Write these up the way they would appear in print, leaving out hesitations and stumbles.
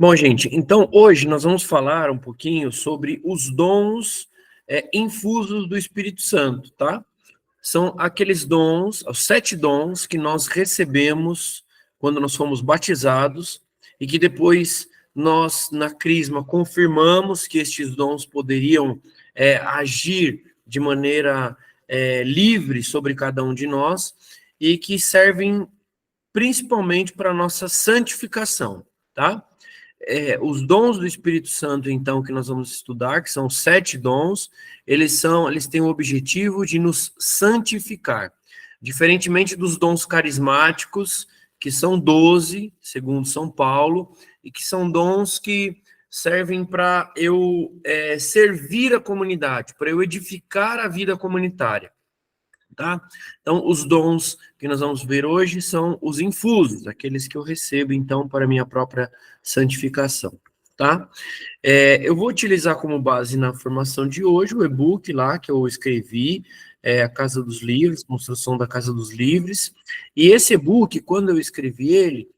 Bom, gente, então hoje nós vamos falar um pouquinho sobre os dons infusos do Espírito Santo, tá? São aqueles dons, os 7 dons que nós recebemos quando nós fomos batizados e que depois nós, na Crisma, confirmamos que estes dons poderiam agir de maneira livre sobre cada um de nós e que servem principalmente para a nossa santificação, tá? Os dons do Espírito Santo, então, que nós vamos estudar, que são 7 dons, eles têm o objetivo de nos santificar. Diferentemente dos dons carismáticos, que são 12, segundo São Paulo, e que são dons que servem para eu servir a comunidade, para eu edificar a vida comunitária. Tá? Então, os dons que nós vamos ver hoje são os infusos, aqueles que eu recebo, então, para minha própria santificação, tá? Eu vou utilizar como base na formação de hoje o e-book lá que eu escrevi, A Casa dos Livros, Construção da Casa dos Livros, e esse e-book, quando eu escrevi ele,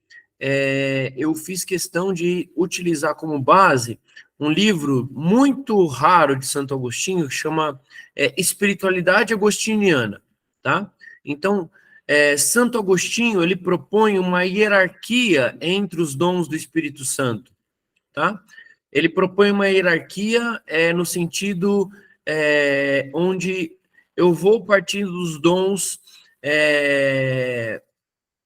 eu fiz questão de utilizar como base um livro muito raro de Santo Agostinho, que chama Espiritualidade Agostiniana, tá? Então, Santo Agostinho, ele propõe uma hierarquia entre os dons do Espírito Santo, tá? Ele propõe uma hierarquia no sentido onde eu vou partindo dos dons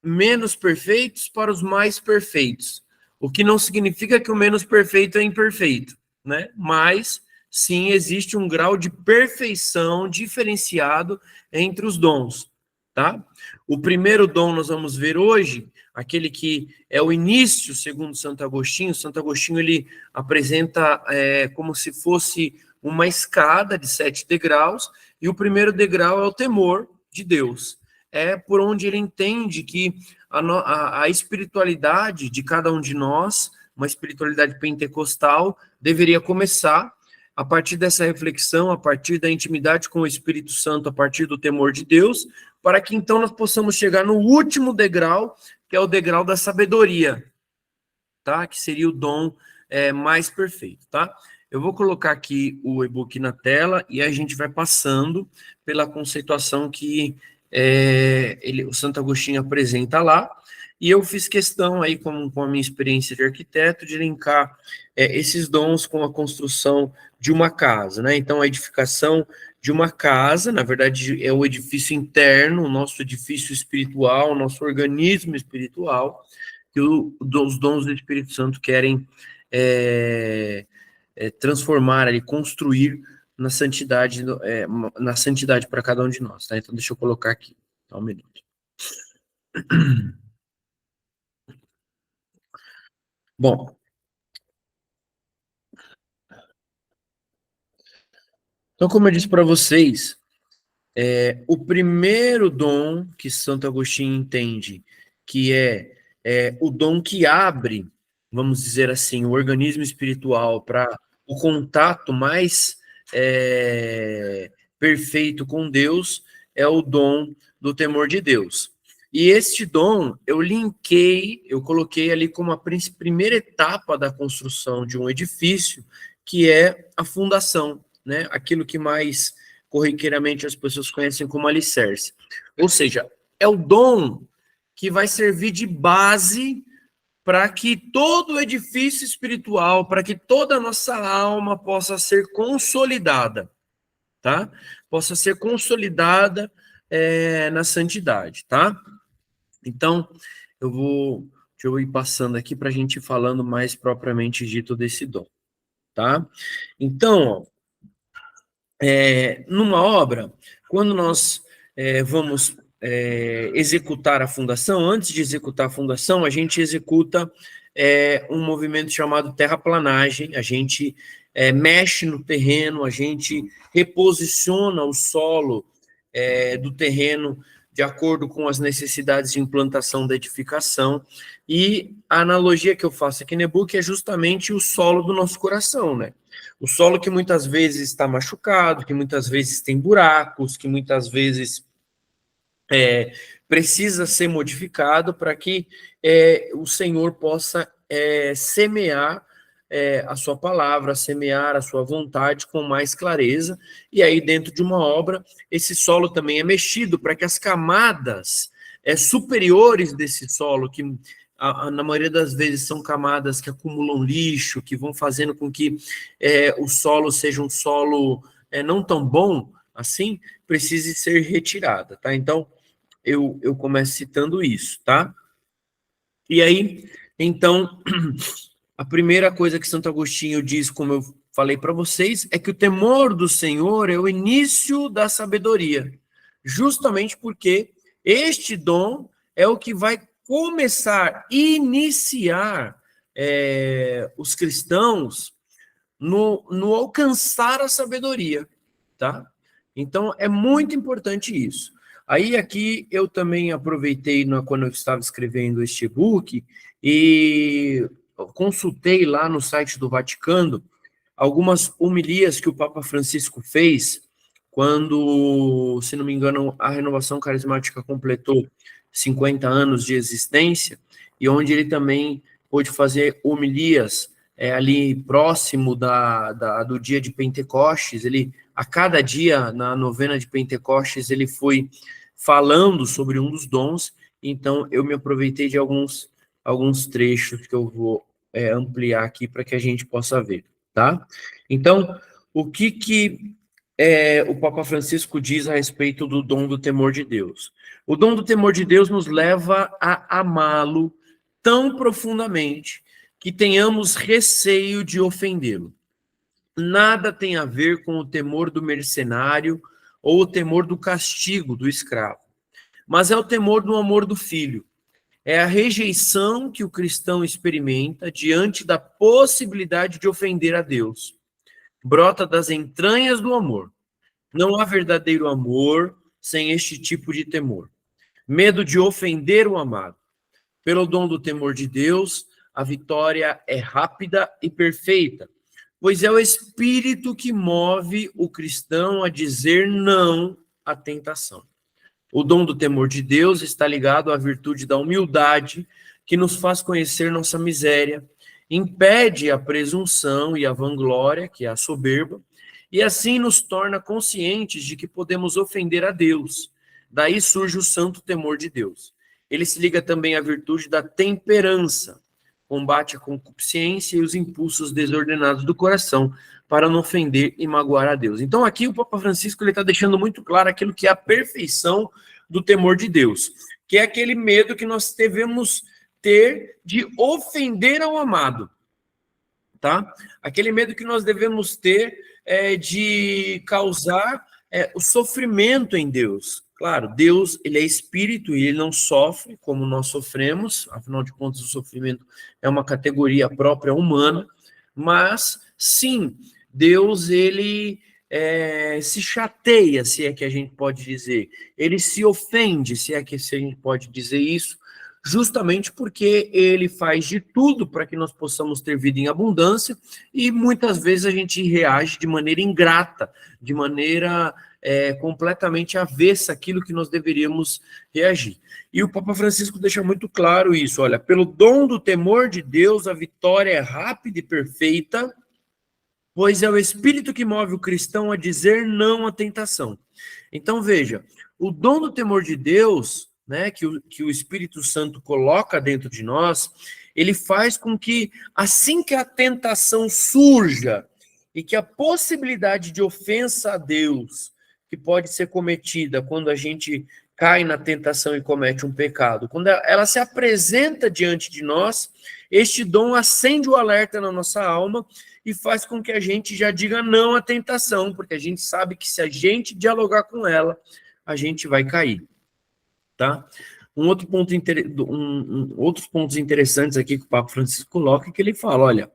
menos perfeitos para os mais perfeitos, o que não significa que o menos perfeito é imperfeito, né? Mas sim, existe um grau de perfeição diferenciado entre os dons, tá? O primeiro dom nós vamos ver hoje, aquele que é o início, segundo Santo Agostinho. Santo Agostinho, ele apresenta como se fosse uma escada de 7 degraus, e o primeiro degrau é o temor de Deus. É por onde ele entende que a espiritualidade de cada um de nós, uma espiritualidade pentecostal, deveria começar a partir dessa reflexão, a partir da intimidade com o Espírito Santo, a partir do temor de Deus, para que então nós possamos chegar no último degrau, que é o degrau da sabedoria, tá? Que seria o dom mais perfeito, tá? Eu vou colocar aqui o e-book na tela e a gente vai passando pela conceituação que o Santo Agostinho apresenta lá, e eu fiz questão aí, com a minha experiência de arquiteto, de linkar esses dons com a construção de uma casa, né? Então, a edificação de uma casa, na verdade, é o edifício interno, o nosso edifício espiritual, o nosso organismo espiritual, que os dons do Espírito Santo querem transformar, ali, construir na santidade para cada um de nós, tá? Então, deixa eu colocar aqui, tá, um minuto. Bom, então, como eu disse para vocês, o primeiro dom que Santo Agostinho entende, que é o dom que abre, vamos dizer assim, o organismo espiritual para o contato mais perfeito com Deus, é o dom do temor de Deus. E este dom, eu coloquei ali como a primeira etapa da construção de um edifício, que é a fundação, né? Aquilo que mais corriqueiramente as pessoas conhecem como alicerce. Ou seja, é o dom que vai servir de base para que todo o edifício espiritual, para que toda a nossa alma possa ser consolidada, tá? Possa ser consolidada na santidade, tá? Então, deixa eu ir passando aqui para a gente ir falando mais propriamente dito desse dom, tá? Então, numa obra, quando nós vamos executar a fundação, antes de executar a fundação, a gente executa um movimento chamado terraplanagem, a gente mexe no terreno, a gente reposiciona o solo do terreno de acordo com as necessidades de implantação da edificação, e a analogia que eu faço aqui no e-book é justamente o solo do nosso coração, né? O solo que muitas vezes está machucado, que muitas vezes tem buracos, que muitas vezes precisa ser modificado para que o Senhor possa semear a sua palavra, semear a sua vontade com mais clareza, e aí dentro de uma obra, esse solo também é mexido para que as camadas superiores desse solo, que na maioria das vezes são camadas que acumulam lixo, que vão fazendo com que o solo seja um solo não tão bom assim, precise ser retirada, tá? Então, eu começo citando isso, tá? E aí, então, a primeira coisa que Santo Agostinho diz, como eu falei para vocês, é que o temor do Senhor é o início da sabedoria, justamente porque este dom é o que vai começar, iniciar os cristãos no alcançar a sabedoria, tá? Então, é muito importante isso. Aí, aqui, eu também aproveitei quando eu estava escrevendo este e-book e consultei lá no site do Vaticano algumas homilias que o Papa Francisco fez quando, se não me engano, a Renovação Carismática completou 50 anos de existência, e onde ele também pôde fazer homilias ali próximo do dia de Pentecostes. Ele, a cada dia, na novena de Pentecostes, ele foi falando sobre um dos dons, então eu me aproveitei de alguns trechos que eu vou ampliar aqui para que a gente possa ver, tá? Então, o que o Papa Francisco diz a respeito do dom do temor de Deus? O dom do temor de Deus nos leva a amá-lo tão profundamente que tenhamos receio de ofendê-lo. Nada tem a ver com o temor do mercenário ou o temor do castigo do escravo, mas é o temor do amor do filho. É a rejeição que o cristão experimenta diante da possibilidade de ofender a Deus. Brota das entranhas do amor. Não há verdadeiro amor sem este tipo de temor. Medo de ofender o amado. Pelo dom do temor de Deus, a vitória é rápida e perfeita, pois é o Espírito que move o cristão a dizer não à tentação. O dom do temor de Deus está ligado à virtude da humildade, que nos faz conhecer nossa miséria, impede a presunção e a vanglória, que é a soberba, e assim nos torna conscientes de que podemos ofender a Deus. Daí surge o santo temor de Deus. Ele se liga também à virtude da temperança, combate a concupiscência e os impulsos desordenados do coração, para não ofender e magoar a Deus. Então aqui o Papa Francisco está deixando muito claro aquilo que é a perfeição do temor de Deus, que é aquele medo que nós devemos ter de ofender ao amado, tá? Aquele medo que nós devemos ter de causar o sofrimento em Deus. Claro, Deus, ele é espírito e ele não sofre como nós sofremos, afinal de contas o sofrimento é uma categoria própria humana, mas sim, Deus, ele se chateia, se é que a gente pode dizer, ele se ofende, se é que a gente pode dizer isso, justamente porque ele faz de tudo para que nós possamos ter vida em abundância, e muitas vezes a gente reage de maneira ingrata, de maneira completamente avessa àquilo que nós deveríamos reagir. E o Papa Francisco deixa muito claro isso, olha, pelo dom do temor de Deus, a vitória é rápida e perfeita, pois é o Espírito que move o cristão a dizer não à tentação. Então, veja, o dom do temor de Deus, né, que o Espírito Santo coloca dentro de nós, ele faz com que, assim que a tentação surja, e que a possibilidade de ofensa a Deus, que pode ser cometida quando a gente cai na tentação e comete um pecado, quando ela se apresenta diante de nós, este dom acende o alerta na nossa alma e faz com que a gente já diga não à tentação, porque a gente sabe que se a gente dialogar com ela, a gente vai cair, tá? Outros pontos interessantes aqui que o Papa Francisco coloca é que ele fala, olha,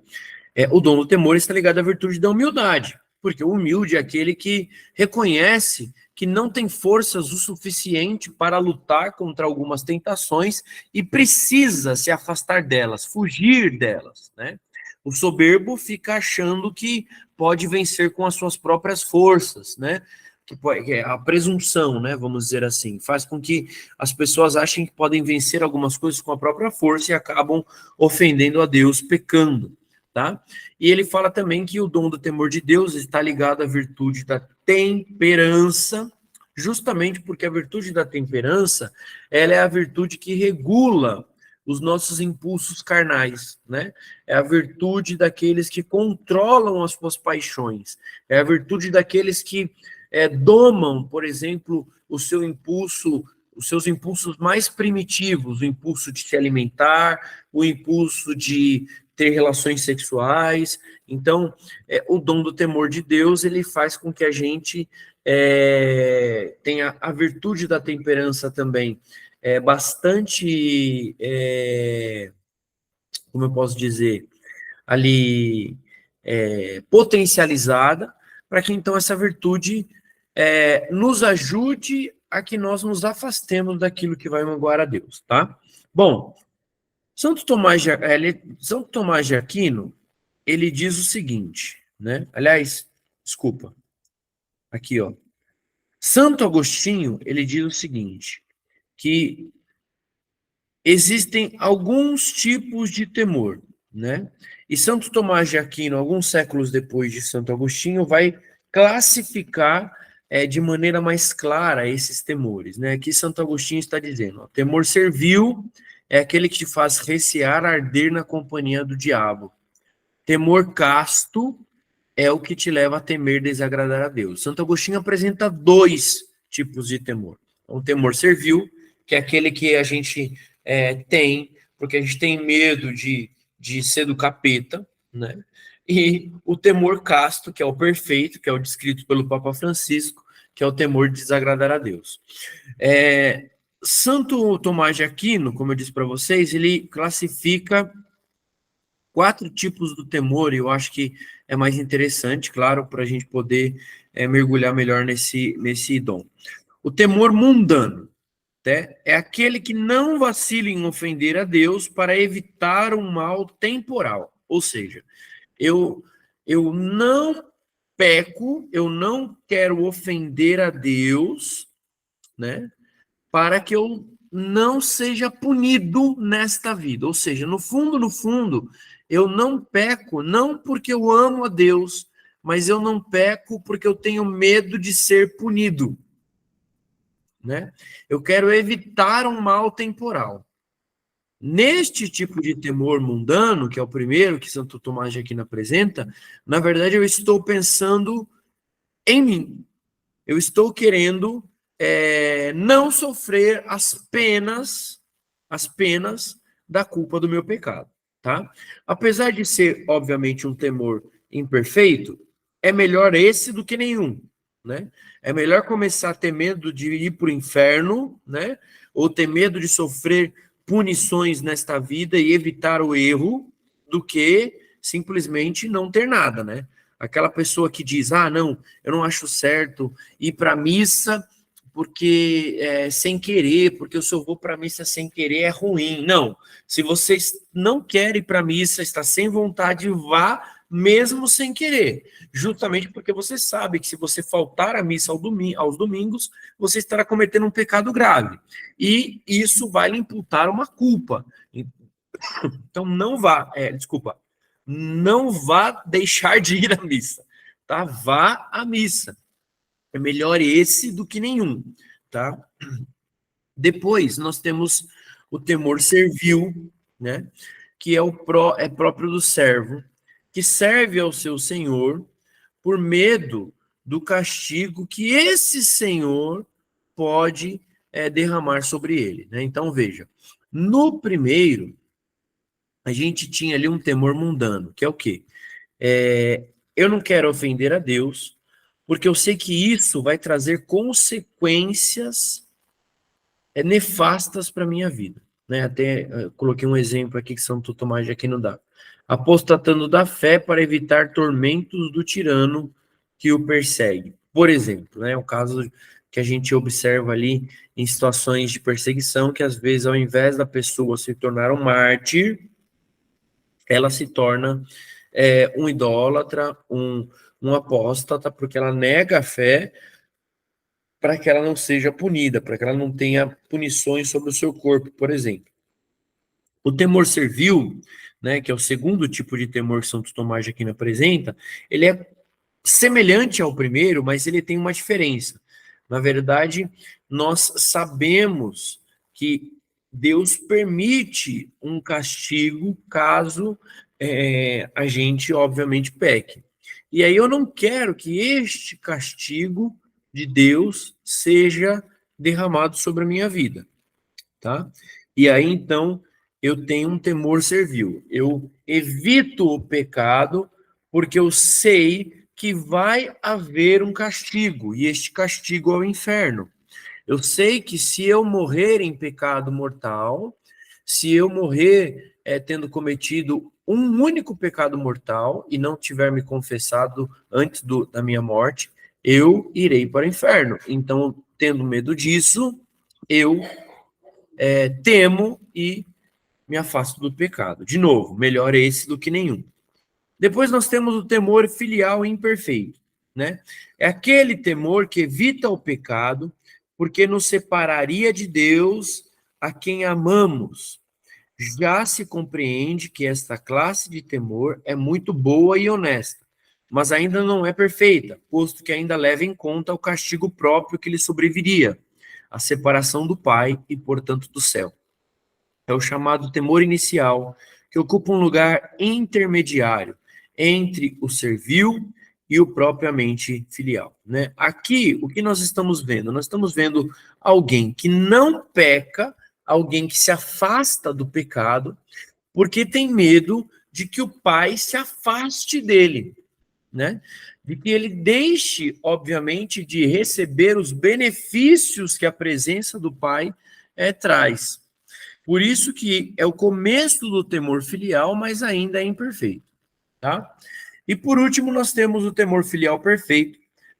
o dom do temor está ligado à virtude da humildade, porque o humilde é aquele que reconhece que não tem forças o suficiente para lutar contra algumas tentações e precisa se afastar delas, fugir delas, né? O soberbo fica achando que pode vencer com as suas próprias forças, né? que é a presunção, né, vamos dizer assim, faz com que as pessoas achem que podem vencer algumas coisas com a própria força e acabam ofendendo a Deus, pecando, tá? E ele fala também que o dom do temor de Deus está ligado à virtude da temperança, justamente porque a virtude da temperança, ela é a virtude que regula os nossos impulsos carnais, né? É a virtude daqueles que controlam as suas paixões, é a virtude daqueles que domam, por exemplo, o seu impulso, os seus impulsos mais primitivos, o impulso de se alimentar, o impulso de ter relações sexuais. Então, o dom do temor de Deus, ele faz com que a gente tenha a virtude da temperança também, bastante, como eu posso dizer, ali potencializada, para que então essa virtude nos ajude a que nós nos afastemos daquilo que vai magoar a Deus, tá? Bom, Santo Tomás de Aquino, ele diz o seguinte, né? Aliás, desculpa, aqui, ó. Santo Agostinho, ele diz o seguinte, que existem alguns tipos de temor, né? E Santo Tomás de Aquino, alguns séculos depois de Santo Agostinho, vai classificar de maneira mais clara esses temores, né? Aqui Santo Agostinho está dizendo, ó, temor servil é aquele que te faz recear arder na companhia do diabo. Temor casto é o que te leva a temer desagradar a Deus. Santo Agostinho apresenta dois tipos de temor. O temor servil, que é aquele que a gente tem, porque a gente tem medo de ser do capeta, né? E o temor casto, que é o perfeito, que é o descrito pelo Papa Francisco, que é o temor de desagradar a Deus. Santo Tomás de Aquino, como eu disse para vocês, ele classifica 4 tipos do temor, e eu acho que é mais interessante, claro, para a gente poder mergulhar melhor nesse dom. O temor mundano, né, é aquele que não vacila em ofender a Deus para evitar um mal temporal. Ou seja, eu não peco, eu não quero ofender a Deus, né, para que eu não seja punido nesta vida. Ou seja, no fundo, eu não peco, não porque eu amo a Deus, mas eu não peco porque eu tenho medo de ser punido, né? Eu quero evitar um mal temporal. Neste tipo de temor mundano, que é o primeiro que Santo Tomás de Aquino apresenta, na verdade eu estou pensando em mim. Eu estou querendo não sofrer as penas da culpa do meu pecado, tá? Apesar de ser, obviamente, um temor imperfeito, é melhor esse do que nenhum, né? É melhor começar a ter medo de ir para o inferno, né? Ou ter medo de sofrer punições nesta vida e evitar o erro, do que simplesmente não ter nada, né? Aquela pessoa que diz, não, eu não acho certo ir para a missa porque sem querer, porque se eu vou para a missa sem querer é ruim. Não, se você não quer ir para a missa, está sem vontade, vá mesmo sem querer, justamente porque você sabe que se você faltar à missa aos domingos, você estará cometendo um pecado grave, e isso vai lhe imputar uma culpa. Então não vá, não vá deixar de ir à missa, tá? Vá à missa. É melhor esse do que nenhum, tá? Depois nós temos o temor servil, né? Que é próprio do servo, que serve ao seu senhor por medo do castigo que esse senhor pode derramar sobre ele, né? Então veja, no primeiro a gente tinha ali um temor mundano, que é o quê? Eu não quero ofender a Deus, porque eu sei que isso vai trazer consequências nefastas para a minha vida, né? Até coloquei um exemplo aqui que Santo Tomás de Aquino dá. Apostatando da fé para evitar tormentos do tirano que o persegue. Por exemplo, né? O caso que a gente observa ali em situações de perseguição, que às vezes, ao invés da pessoa se tornar um mártir, ela se torna um idólatra, um apóstata, porque ela nega a fé para que ela não seja punida, para que ela não tenha punições sobre o seu corpo, por exemplo. O temor servil, né, que é o segundo tipo de temor que Santo Tomás de Aquino apresenta, ele é semelhante ao primeiro, mas ele tem uma diferença. Na verdade, nós sabemos que Deus permite um castigo caso a gente, obviamente, peque. E aí eu não quero que este castigo de Deus seja derramado sobre a minha vida, tá? E aí, então, eu tenho um temor servil. Eu evito o pecado porque eu sei que vai haver um castigo, e este castigo é o inferno. Eu sei que se eu morrer em pecado mortal, se eu morrer tendo cometido um único pecado mortal e não tiver me confessado antes da minha morte, eu irei para o inferno. Então, tendo medo disso, eu temo e me afasto do pecado. De novo, melhor esse do que nenhum. Depois nós temos o temor filial imperfeito, né? É aquele temor que evita o pecado, porque nos separaria de Deus a quem amamos. Já se compreende que esta classe de temor é muito boa e honesta, mas ainda não é perfeita, posto que ainda leva em conta o castigo próprio que lhe sobreviria, a separação do Pai e, portanto, do céu. É o chamado temor inicial, que ocupa um lugar intermediário entre o servil e o propriamente filial, né? Aqui, o que nós estamos vendo? Nós estamos vendo alguém que não peca, alguém que se afasta do pecado, porque tem medo de que o pai se afaste dele, né? De que ele deixe, obviamente, de receber os benefícios que a presença do pai traz. Por isso que é o começo do temor filial, mas ainda é imperfeito, tá? E por último, nós temos o temor filial perfeito,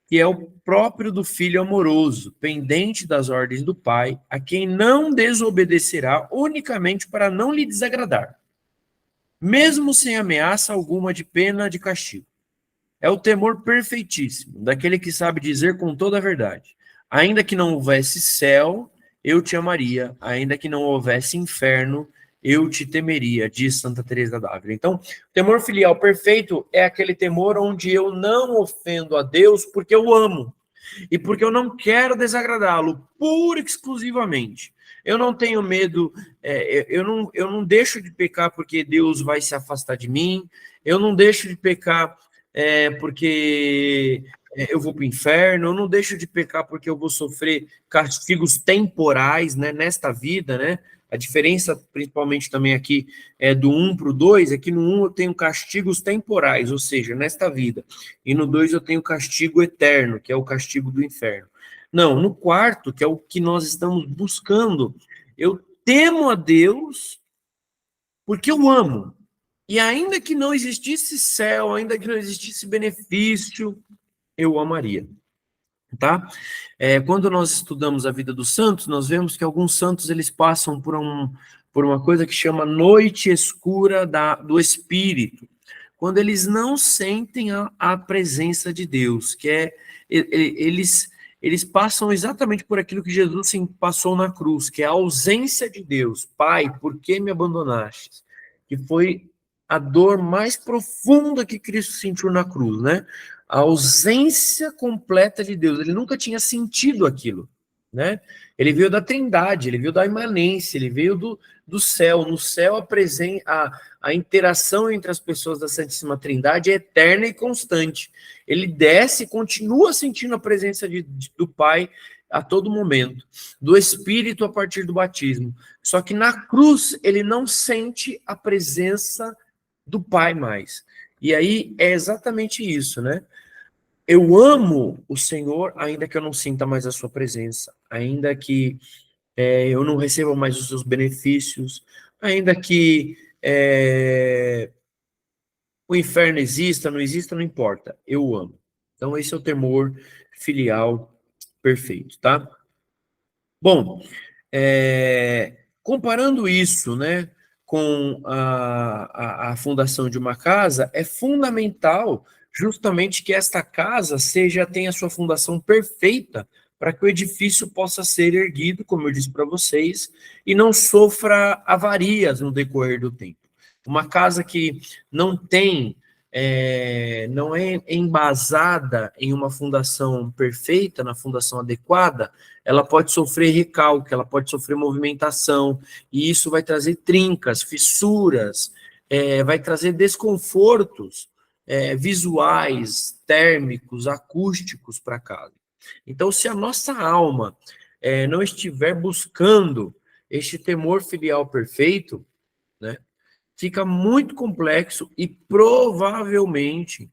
que é o próprio do filho amoroso, pendente das ordens do pai, a quem não desobedecerá unicamente para não lhe desagradar, mesmo sem ameaça alguma de pena de castigo. É o temor perfeitíssimo, daquele que sabe dizer com toda a verdade: ainda que não houvesse céu, eu te amaria, ainda que não houvesse inferno, eu te temeria, diz Santa Teresa d'Ávila. Então, o temor filial perfeito é aquele temor onde eu não ofendo a Deus porque eu amo e porque eu não quero desagradá-lo, pura e exclusivamente. Eu não tenho medo, eu não deixo de pecar porque Deus vai se afastar de mim, eu não deixo de pecar porque eu vou para o inferno, eu não deixo de pecar porque eu vou sofrer castigos temporais, né, nesta vida, né? A diferença, principalmente também aqui, do 1 para o 2, é que no 1 eu tenho castigos temporais, ou seja, nesta vida, e no 2 eu tenho castigo eterno, que é o castigo do inferno. Não, no quarto, que é o que nós estamos buscando, eu temo a Deus porque eu amo. E ainda que não existisse céu, ainda que não existisse benefício, eu amaria, tá? Quando nós estudamos a vida dos santos, nós vemos que alguns santos eles passam por uma coisa que chama noite escura do Espírito, quando eles não sentem a presença de Deus, que eles passam exatamente por aquilo que Jesus passou na cruz, que é a ausência de Deus. Pai, por que me abandonaste? Que foi a dor mais profunda que Cristo sentiu na cruz, né? A ausência completa de Deus. Ele nunca tinha sentido aquilo, né? Ele veio da Trindade, ele veio da imanência, ele veio do céu. No céu, a interação entre as pessoas da Santíssima Trindade é eterna e constante. Ele desce e continua sentindo a presença do Pai a todo momento, do Espírito a partir do batismo. Só que na cruz ele não sente a presença do Pai mais. E aí é exatamente isso, né? Eu amo o Senhor, ainda que eu não sinta mais a sua presença, ainda que eu não receba mais os seus benefícios, ainda que o inferno exista, não importa, eu amo. Então esse é o temor filial perfeito, tá? Bom, comparando isso, né, com a fundação de uma casa, é fundamental justamente que esta casa tenha sua fundação perfeita para que o edifício possa ser erguido, como eu disse para vocês, e não sofra avarias no decorrer do tempo. Uma casa que não tem, não é embasada em uma fundação perfeita, na fundação adequada, ela pode sofrer recalque, ela pode sofrer movimentação, e isso vai trazer trincas, fissuras, vai trazer desconfortos visuais, térmicos, acústicos para casa. Então, se a nossa alma não estiver buscando este temor filial perfeito, né, fica muito complexo e provavelmente,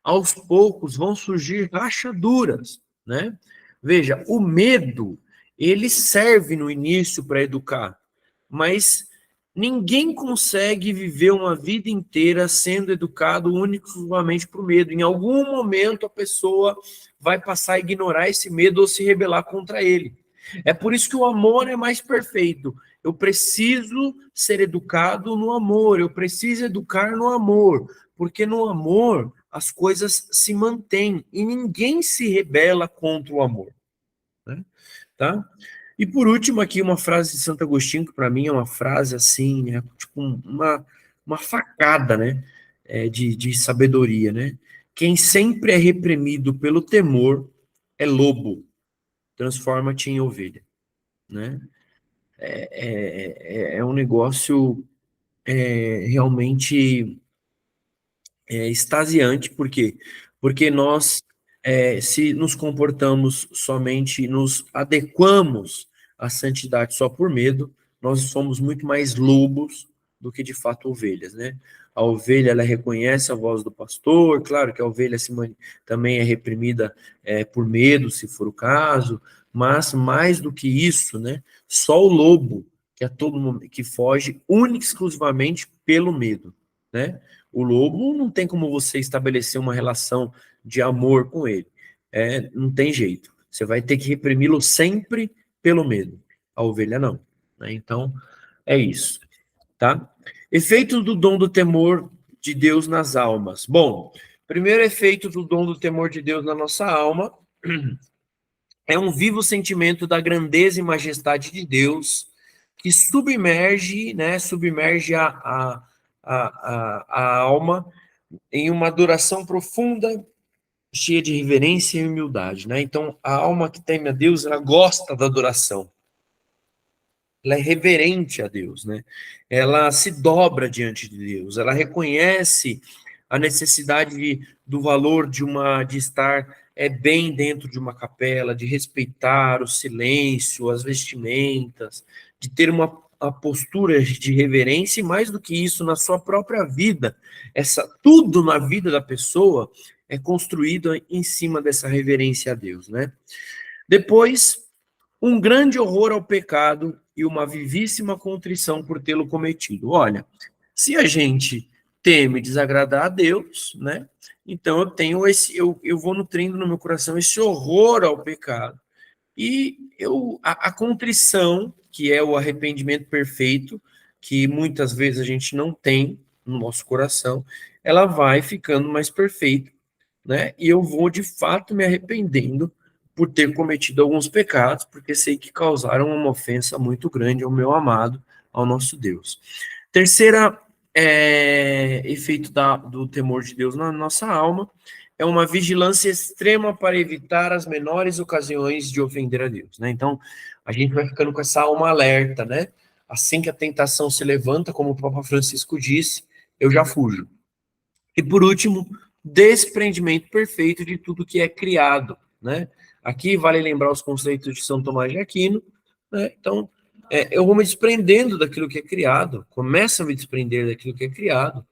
aos poucos, vão surgir rachaduras, né? Veja, o medo, ele serve no início para educar, mas ninguém consegue viver uma vida inteira sendo educado unicamente por medo. Em algum momento a pessoa vai passar a ignorar esse medo ou se rebelar contra ele. É por isso que o amor é mais perfeito. Eu preciso ser educado no amor, eu preciso educar no amor, porque no amor as coisas se mantêm e ninguém se rebela contra o amor, né? Tá? E por último aqui uma frase de Santo Agostinho, que para mim é uma frase assim, né, tipo uma facada, né, de sabedoria, né? Quem sempre é reprimido pelo temor é lobo, transforma-te em ovelha, né? É um negócio realmente extasiante, por quê? Porque nós, se nos comportamos somente, nos adequamos à santidade só por medo, nós somos muito mais lobos do que de fato ovelhas, né? A ovelha, ela reconhece a voz do pastor, claro que a ovelha também é reprimida por medo, se for o caso, mas mais do que isso, né? Só o lobo que a todo momento que foge única e exclusivamente pelo medo, né? O lobo não tem como você estabelecer uma relação de amor com ele. Não tem jeito. Você vai ter que reprimi-lo sempre pelo medo. A ovelha não, né? Então, é isso, tá? Efeitos do dom do temor de Deus nas almas. Bom, primeiro efeito do dom do temor de Deus na nossa alma é um vivo sentimento da grandeza e majestade de Deus que submerge, né, submerge a alma em uma adoração profunda, cheia de reverência e humildade, né? Então, a alma que teme a Deus, ela gosta da adoração. Ela é reverente a Deus, né? Ela se dobra diante de Deus, ela reconhece a necessidade do valor de estar bem dentro de uma capela, de respeitar o silêncio, as vestimentas, de ter a postura de reverência, e mais do que isso, na sua própria vida. Tudo na vida da pessoa é construído em cima dessa reverência a Deus, né? Depois, um grande horror ao pecado e uma vivíssima contrição por tê-lo cometido. Olha, se a gente teme desagradar a Deus, né? Então eu vou nutrindo no meu coração esse horror ao pecado e a contrição, que é o arrependimento perfeito, que muitas vezes a gente não tem no nosso coração, ela vai ficando mais perfeita, né? E eu vou de fato me arrependendo por ter cometido alguns pecados, porque sei que causaram uma ofensa muito grande ao meu amado, ao nosso Deus. Terceira efeito do temor de Deus na nossa alma é uma vigilância extrema para evitar as menores ocasiões de ofender a Deus, né? Então, a gente vai ficando com essa alma alerta, né? Assim que a tentação se levanta, como o Papa Francisco disse, eu já fujo. E por último, desprendimento perfeito de tudo que é criado, né? Aqui vale lembrar os conceitos de São Tomás de Aquino, né? Então, eu vou me desprendendo daquilo que é criado, começo a me desprender daquilo que é criado.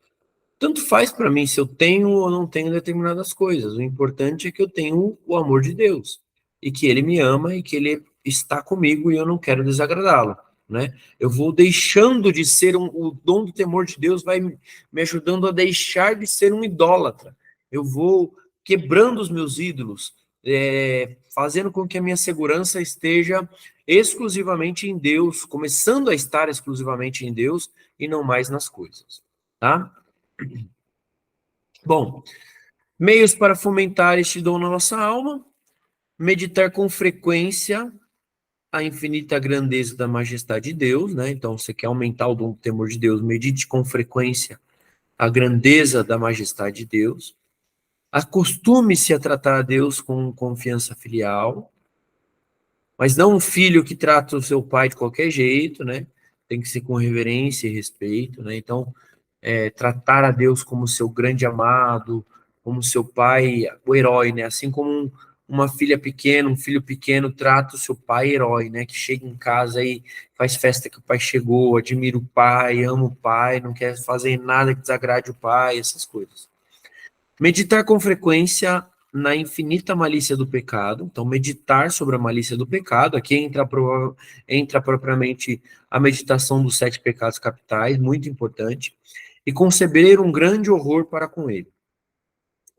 Tanto faz para mim se eu tenho ou não tenho determinadas coisas. O importante é que eu tenho o amor de Deus e que Ele me ama e que Ele está comigo e eu não quero desagradá-lo, né? Eu vou deixando de ser o dom do temor de Deus vai me ajudando a deixar de ser um idólatra. Eu vou quebrando os meus ídolos, fazendo com que a minha segurança esteja exclusivamente em Deus, começando a estar exclusivamente em Deus e não mais nas coisas, tá? Bom, meios para fomentar este dom na nossa alma. Meditar com frequência a infinita grandeza da majestade de Deus, né? Então, você quer aumentar o dom do temor de Deus, medite com frequência a grandeza da majestade de Deus. Acostume-se a tratar a Deus com confiança filial, mas não um filho que trata o seu pai de qualquer jeito, né? Tem que ser com reverência e respeito, né? Então, tratar a Deus como seu grande amado, como seu pai, o herói, né? Assim como uma filha pequena, um filho pequeno trata o seu pai herói, né? Que chega em casa e faz festa que o pai chegou, admira o pai, ama o pai, não quer fazer nada que desagrade o pai, essas coisas. Meditar com frequência na infinita malícia do pecado. Então, meditar sobre a malícia do pecado. Aqui entra propriamente a meditação dos 7 pecados capitais, muito importante. E conceber um grande horror para com ele.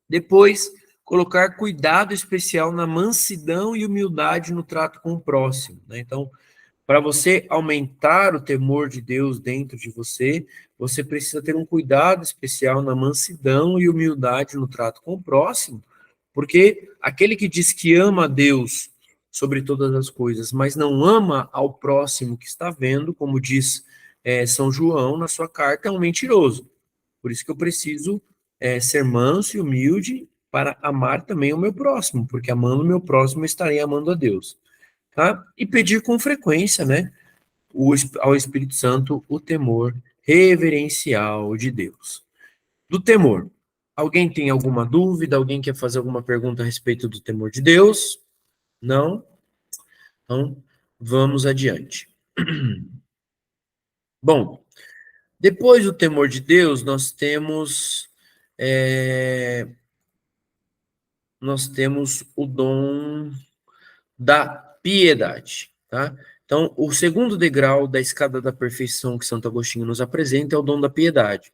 Depois, colocar cuidado especial na mansidão e humildade no trato com o próximo, né? Então, para você aumentar o temor de Deus dentro de você, você precisa ter um cuidado especial na mansidão e humildade no trato com o próximo, porque aquele que diz que ama a Deus sobre todas as coisas, mas não ama ao próximo que está vendo, como diz São João na sua carta, é um mentiroso. Por isso que eu preciso ser manso e humilde para amar também o meu próximo, porque amando o meu próximo, eu estarei amando a Deus. Tá? E pedir com frequência, né, ao Espírito Santo o temor reverencial de Deus. Do temor. Alguém tem alguma dúvida? Alguém quer fazer alguma pergunta a respeito do temor de Deus? Não? Então, vamos adiante. Bom, depois do temor de Deus, nós temos o dom da piedade, tá? Então, o segundo degrau da escada da perfeição que Santo Agostinho nos apresenta é o dom da piedade,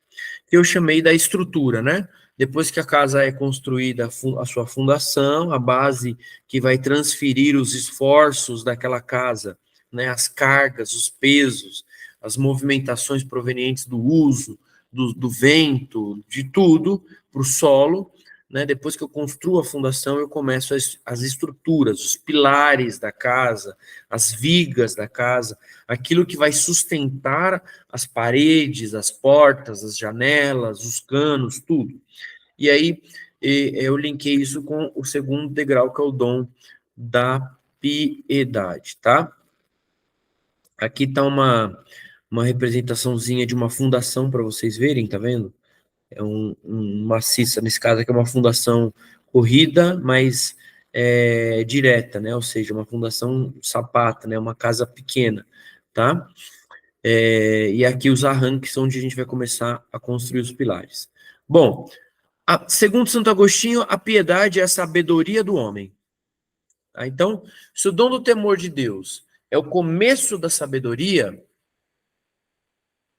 que eu chamei da estrutura, né? Depois que a casa é construída, a sua fundação, a base que vai transferir os esforços daquela casa, né? As cargas, os pesos, as movimentações provenientes do uso, do vento, de tudo, para o solo, né? Depois que eu construo a fundação, eu começo as estruturas, os pilares da casa, as vigas da casa, aquilo que vai sustentar as paredes, as portas, as janelas, os canos, tudo. E aí eu linkei isso com o segundo degrau, que é o dom da piedade, tá? Aqui tá uma representaçãozinha de uma fundação para vocês verem, tá vendo? É um maciça, nesse caso aqui é uma fundação corrida, mas direta, né? Ou seja, uma fundação sapata, né? Uma casa pequena, tá? E aqui os arranques, onde a gente vai começar a construir os pilares. Bom, segundo Santo Agostinho, a piedade é a sabedoria do homem. Tá? Então, se o dom do temor de Deus é o começo da sabedoria,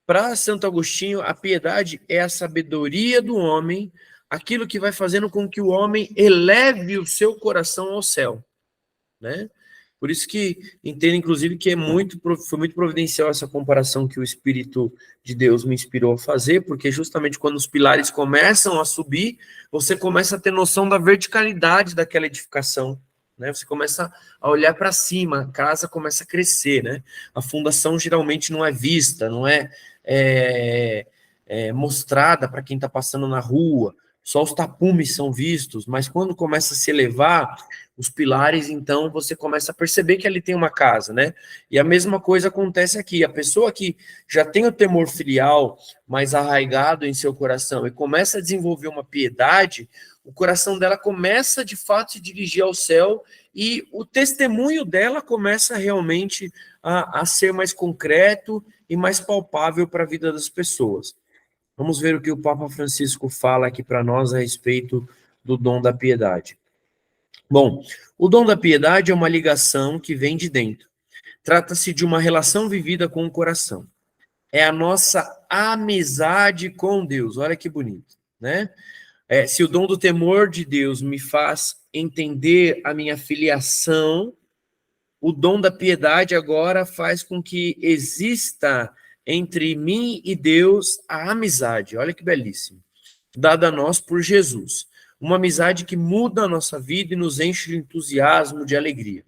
para Santo Agostinho, a piedade é a sabedoria do homem, aquilo que vai fazendo com que o homem eleve o seu coração ao céu, né? Por isso que entendo, inclusive, que foi muito providencial essa comparação que o Espírito de Deus me inspirou a fazer, porque justamente quando os pilares começam a subir, você começa a ter noção da verticalidade daquela edificação, né? Você começa a olhar para cima, a casa começa a crescer, né? A fundação geralmente não é vista, não é mostrada para quem está passando na rua, só os tapumes são vistos, mas quando começa a se elevar os pilares, então você começa a perceber que ali tem uma casa, né? E a mesma coisa acontece aqui. A pessoa que já tem o temor filial mais arraigado em seu coração e começa a desenvolver uma piedade, o coração dela começa de fato a se dirigir ao céu e o testemunho dela começa realmente a ser mais concreto e mais palpável para a vida das pessoas. Vamos ver o que o Papa Francisco fala aqui para nós a respeito do dom da piedade. Bom, o dom da piedade é uma ligação que vem de dentro. Trata-se de uma relação vivida com o coração. É a nossa amizade com Deus. Olha que bonito, né? Se o dom do temor de Deus me faz entender a minha filiação, o dom da piedade agora faz com que exista entre mim e Deus a amizade. Olha que belíssimo. Dada a nós por Jesus. uma amizade que muda a nossa vida e nos enche de entusiasmo, de alegria.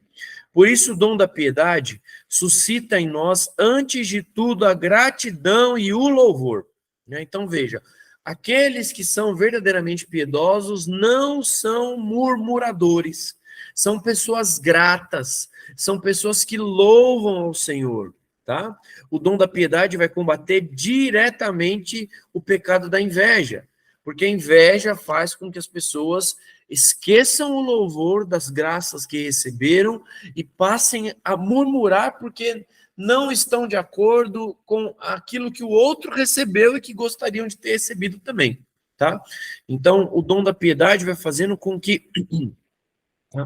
Por isso, o dom da piedade suscita em nós, antes de tudo, a gratidão e o louvor. Então, veja, aqueles que são verdadeiramente piedosos não são murmuradores, são pessoas gratas, são pessoas que louvam ao Senhor, tá? O dom da piedade vai combater diretamente o pecado da inveja, porque a inveja faz com que as pessoas esqueçam o louvor das graças que receberam e passem a murmurar porque não estão de acordo com aquilo que o outro recebeu e que gostariam de ter recebido também, tá? Então, o dom da piedade vai fazendo com que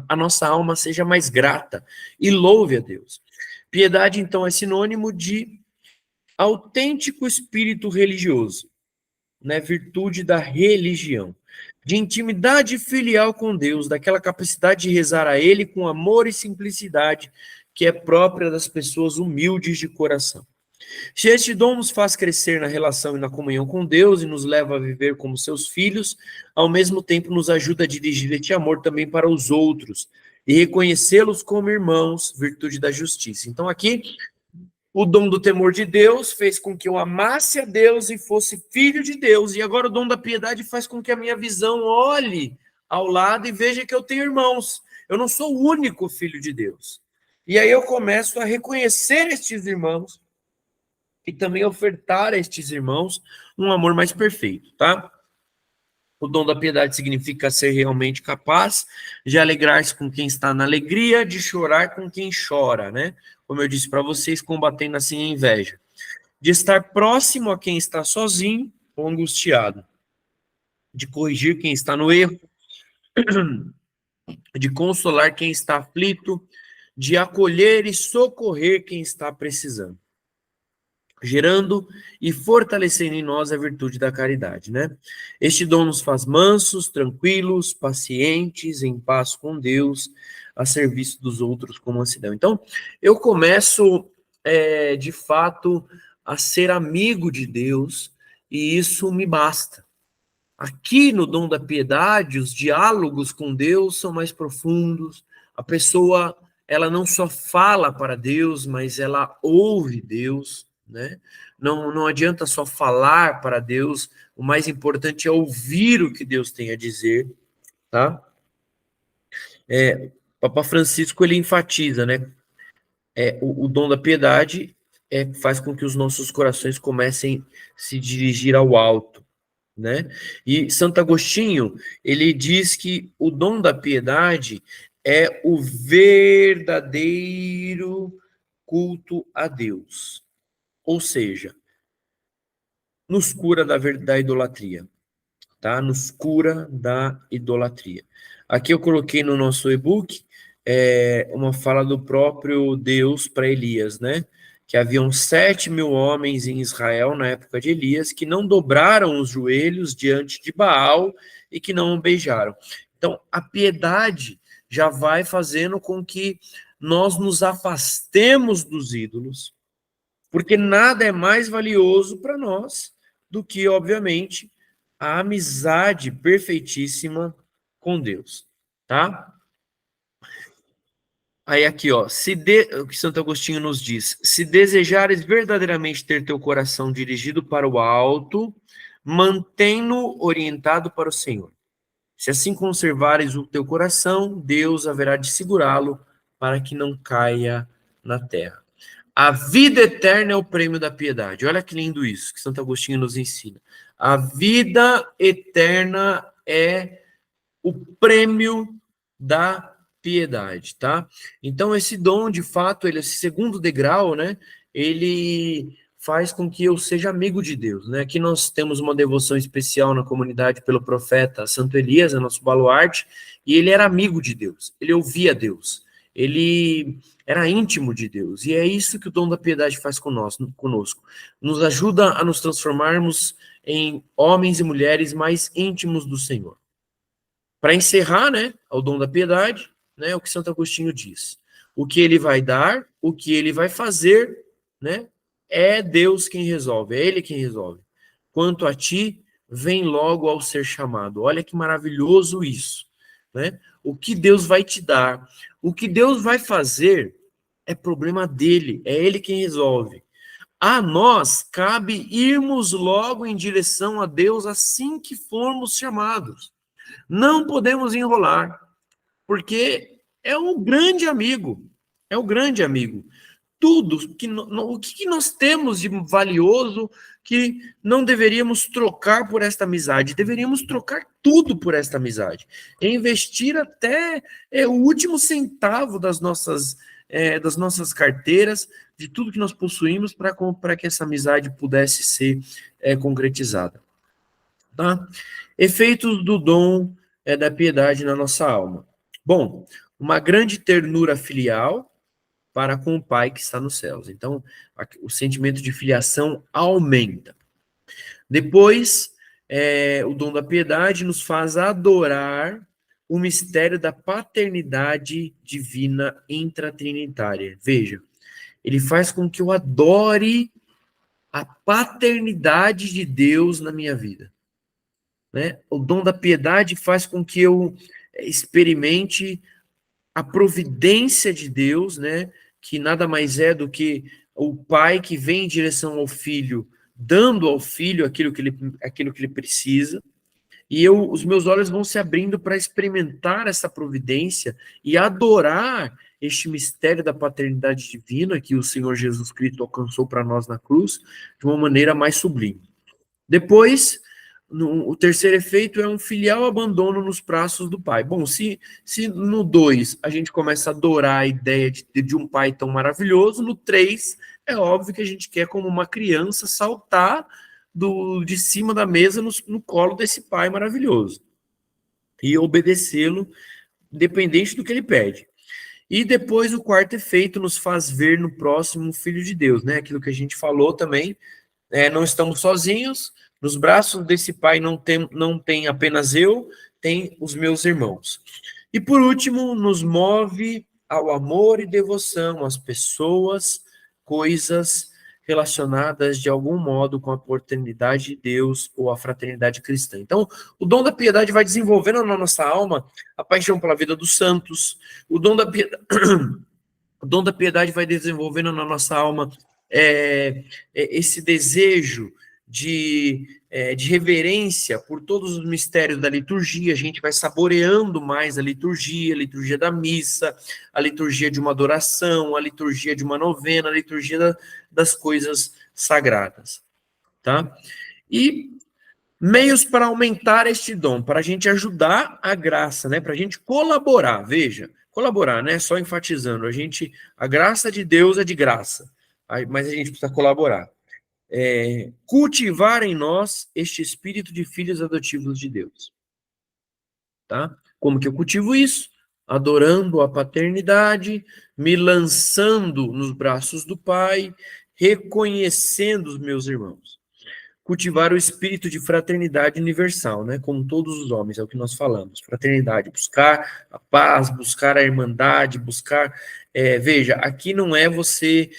a nossa alma seja mais grata e louve a Deus. Piedade, então, é sinônimo de autêntico espírito religioso, né? Virtude da religião, de intimidade filial com Deus, daquela capacidade de rezar a Ele com amor e simplicidade que é própria das pessoas humildes de coração. Se este dom nos faz crescer na relação e na comunhão com Deus e nos leva a viver como seus filhos, ao mesmo tempo nos ajuda a dirigir este amor também para os outros e reconhecê-los como irmãos, virtude da justiça. Então aqui, o dom do temor de Deus fez com que eu amasse a Deus e fosse filho de Deus, e agora o dom da piedade faz com que a minha visão olhe ao lado e veja que eu tenho irmãos. Eu não sou o único filho de Deus. E aí eu começo a reconhecer estes irmãos e também ofertar a estes irmãos um amor mais perfeito, tá? O dom da piedade significa ser realmente capaz de alegrar-se com quem está na alegria, de chorar com quem chora, né? Como eu disse para vocês, combatendo assim a inveja. De estar próximo a quem está sozinho ou angustiado. De corrigir quem está no erro. De consolar quem está aflito. De acolher e socorrer quem está precisando. Gerando e fortalecendo em nós a virtude da caridade, né? Este dom nos faz mansos, tranquilos, pacientes, em paz com Deus, a serviço dos outros com mansidão. Então, eu começo, de fato, a ser amigo de Deus, e isso me basta. Aqui no dom da piedade, os diálogos com Deus são mais profundos, a pessoa, ela não só fala para Deus, mas ela ouve Deus, né? Não adianta só falar para Deus, o mais importante é ouvir o que Deus tem a dizer, tá? Papa Francisco, ele enfatiza, né? O dom da piedade faz com que os nossos corações comecem a se dirigir ao alto, né? E Santo Agostinho, ele diz que o dom da piedade é o verdadeiro culto a Deus. Ou seja, nos cura da idolatria, tá? Nos cura da idolatria. Aqui eu coloquei no nosso e-book uma fala do próprio Deus para Elias, né? Que haviam 7.000 homens em Israel na época de Elias que não dobraram os joelhos diante de Baal e que não o beijaram. Então, a piedade já vai fazendo com que nós nos afastemos dos ídolos, porque nada é mais valioso para nós do que, obviamente, a amizade perfeitíssima com Deus, tá? Aí aqui, ó, o que Santo Agostinho nos diz: se desejares verdadeiramente ter teu coração dirigido para o alto, mantém-no orientado para o Senhor. Se assim conservares o teu coração, Deus haverá de segurá-lo para que não caia na terra. A vida eterna é o prêmio da piedade. Olha que lindo isso que Santo Agostinho nos ensina. A vida eterna é o prêmio da piedade, tá? Então, esse dom, de fato, esse segundo degrau, né? Ele faz com que eu seja amigo de Deus, né? Aqui nós temos uma devoção especial na comunidade pelo profeta Santo Elias, é nosso baluarte, e ele era amigo de Deus, ele ouvia Deus, ele era íntimo de Deus, e é isso que o dom da piedade faz conosco. Nos ajuda a nos transformarmos em homens e mulheres mais íntimos do Senhor. Para encerrar, né, o dom da piedade, né, o que Santo Agostinho diz. O que ele vai dar, o que ele vai fazer, né, é Deus quem resolve, é ele quem resolve. Quanto a ti, vem logo ao ser chamado. Olha que maravilhoso isso, né? O que Deus vai te dar, o que Deus vai fazer é problema dele, é ele quem resolve. A nós cabe irmos logo em direção a Deus assim que formos chamados. Não podemos enrolar, porque é um grande amigo, é o grande amigo. Tudo que o que nós temos de valioso que não deveríamos trocar por esta amizade? Deveríamos trocar tudo por esta amizade, investir até o último centavo das nossas carteiras, de tudo que nós possuímos para que essa amizade pudesse ser concretizada. Tá? Efeitos do dom da piedade na nossa alma. Bom, uma grande ternura filial para com o Pai que está nos céus. Então, o sentimento de filiação aumenta. Depois, o dom da piedade nos faz adorar o mistério da paternidade divina intratrinitária. Veja, ele faz com que eu adore a paternidade de Deus na minha vida. Né? O dom da piedade faz com que eu experimente a providência de Deus, né, que nada mais é do que o pai que vem em direção ao filho, dando ao filho aquilo que ele precisa, e os meus olhos vão se abrindo para experimentar essa providência e adorar este mistério da paternidade divina que o Senhor Jesus Cristo alcançou para nós na cruz de uma maneira mais sublime. Depois, o terceiro efeito é um filial abandono nos braços do pai. Bom, se no 2 a gente começa a adorar a ideia de um pai tão maravilhoso, no 3 é óbvio que a gente quer, como uma criança, saltar de cima da mesa no colo desse pai maravilhoso e obedecê-lo, independente do que ele pede. E depois o quarto efeito nos faz ver no próximo o Filho de Deus, né? Aquilo que a gente falou também, não estamos sozinhos, nos braços desse pai não tem apenas eu, tem os meus irmãos. E por último, nos move ao amor e devoção às pessoas, coisas relacionadas de algum modo com a paternidade de Deus ou a fraternidade cristã. Então, o dom da piedade vai desenvolvendo na nossa alma a paixão pela vida dos santos, o dom da piedade vai desenvolvendo na nossa alma esse desejo de reverência por todos os mistérios da liturgia. A gente vai saboreando mais a liturgia da missa, a liturgia de uma adoração, a liturgia de uma novena, a liturgia das coisas sagradas, tá? E meios para aumentar este dom, para a gente ajudar a graça, né? Para a gente colaborar, veja, colaborar, né? Só enfatizando, a graça de Deus é de graça, mas a gente precisa colaborar. Cultivar em nós este espírito de filhos adotivos de Deus. Tá? Como que eu cultivo isso? Adorando a paternidade, me lançando nos braços do Pai, reconhecendo os meus irmãos. Cultivar o espírito de fraternidade universal, né? Como todos os homens, é o que nós falamos. Fraternidade, buscar a paz, buscar a irmandade, buscar... veja, aqui não é você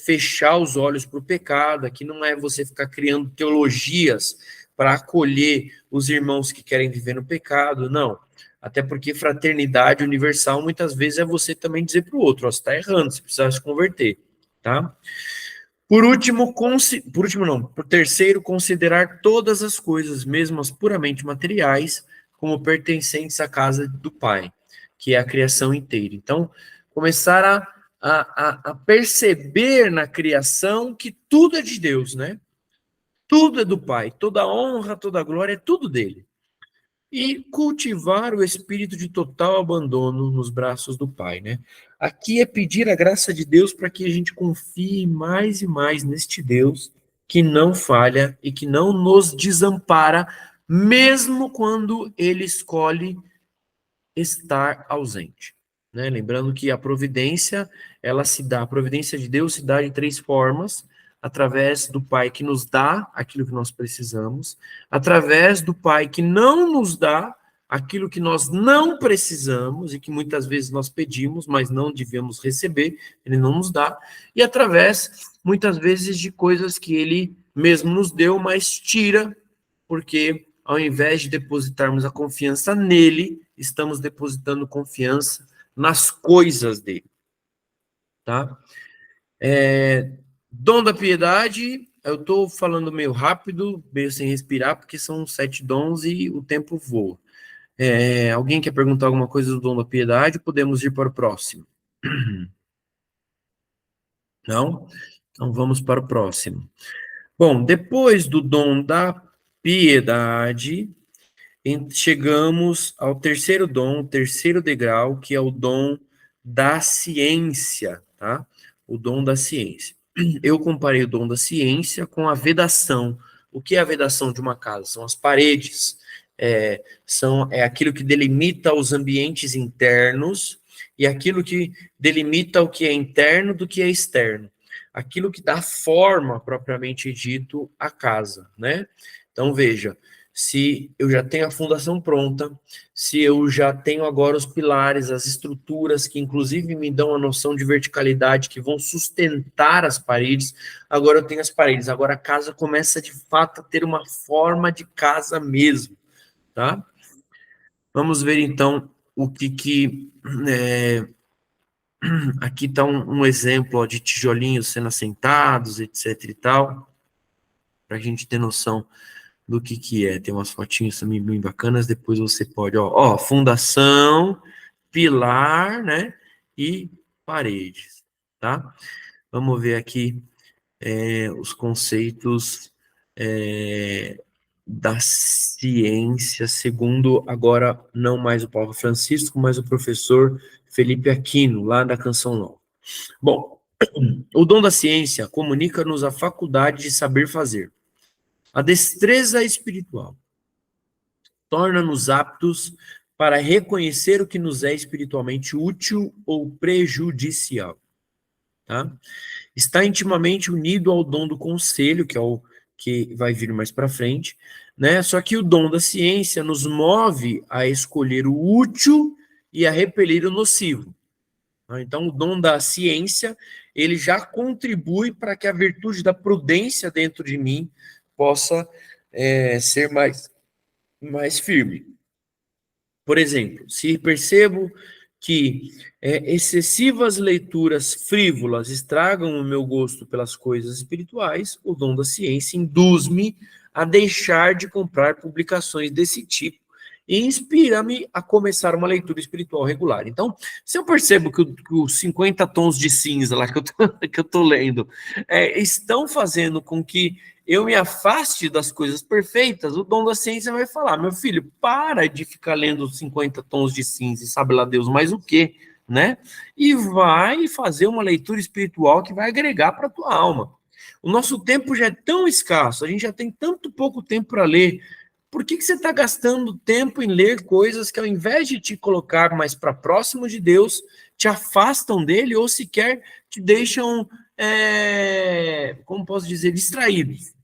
fechar os olhos para o pecado, aqui não é você ficar criando teologias para acolher os irmãos que querem viver no pecado, não. Até porque fraternidade universal, muitas vezes, é você também dizer para o outro, você está errando, você precisa se converter, tá? Por terceiro, considerar todas as coisas, mesmo as puramente materiais, como pertencentes à casa do Pai, que é a criação inteira. Então, começar a perceber na criação que tudo é de Deus, né? Tudo é do Pai, toda honra, toda glória, é tudo dele. E cultivar o espírito de total abandono nos braços do Pai, né? Aqui é pedir a graça de Deus para que a gente confie mais e mais neste Deus que não falha e que não nos desampara, mesmo quando ele escolhe estar ausente, né? Lembrando que a providência de Deus se dá de 3 formas: através do Pai que nos dá aquilo que nós precisamos, através do Pai que não nos dá aquilo que nós não precisamos e que muitas vezes nós pedimos, mas não devemos receber, ele não nos dá, e através, muitas vezes, de coisas que ele mesmo nos deu, mas tira porque ao invés de depositarmos a confiança nele, estamos depositando confiança nas coisas dele, tá? Dom da piedade, eu estou falando meio rápido, meio sem respirar, porque são 7 dons e o tempo voa. Alguém quer perguntar alguma coisa do dom da piedade? Podemos ir para o próximo. Não? Então vamos para o próximo. Bom, depois do dom da piedade, chegamos ao terceiro dom, o terceiro degrau, que é o dom da ciência, tá? O dom da ciência. Eu comparei o dom da ciência com a vedação. O que é a vedação de uma casa? São as paredes, é aquilo que delimita os ambientes internos e aquilo que delimita o que é interno do que é externo. Aquilo que dá forma, propriamente dito, à casa, né? Então, veja, se eu já tenho a fundação pronta, se eu já tenho agora os pilares, as estruturas, que inclusive me dão a noção de verticalidade, que vão sustentar as paredes, agora eu tenho as paredes, agora a casa começa de fato a ter uma forma de casa mesmo, tá? Vamos ver então o que aqui está um exemplo ó, de tijolinhos sendo assentados, etc e tal, para a gente ter noção do que é. Tem umas fotinhas também bem bacanas, depois você pode, fundação, pilar, né, e paredes, tá? Vamos ver aqui os conceitos da ciência, segundo agora não mais o Paulo Francisco, mas o professor Felipe Aquino, lá da Canção Nova. Bom, o dom da ciência comunica-nos a faculdade de saber fazer. A destreza espiritual torna-nos aptos para reconhecer o que nos é espiritualmente útil ou prejudicial. Tá? Está intimamente unido ao dom do conselho, que é o que vai vir mais para frente, né? Só que o dom da ciência nos move a escolher o útil e a repelir o nocivo. Tá? Então, o dom da ciência, ele já contribui para que a virtude da prudência dentro de mim possa ser mais firme. Por exemplo, se percebo que excessivas leituras frívolas estragam o meu gosto pelas coisas espirituais, o dom da ciência induz-me a deixar de comprar publicações desse tipo e inspira-me a começar uma leitura espiritual regular. Então, se eu percebo que os 50 tons de cinza lá que eu tô lendo estão fazendo com que eu me afaste das coisas perfeitas, o dom da ciência vai falar, meu filho, para de ficar lendo 50 tons de cinza e sabe lá Deus mais o quê, né? E vai fazer uma leitura espiritual que vai agregar para a tua alma. O nosso tempo já é tão escasso, a gente já tem tanto pouco tempo para ler. Por que você está gastando tempo em ler coisas que, ao invés de te colocar mais para próximo de Deus, te afastam dele ou sequer te deixam, como posso dizer, distraídos?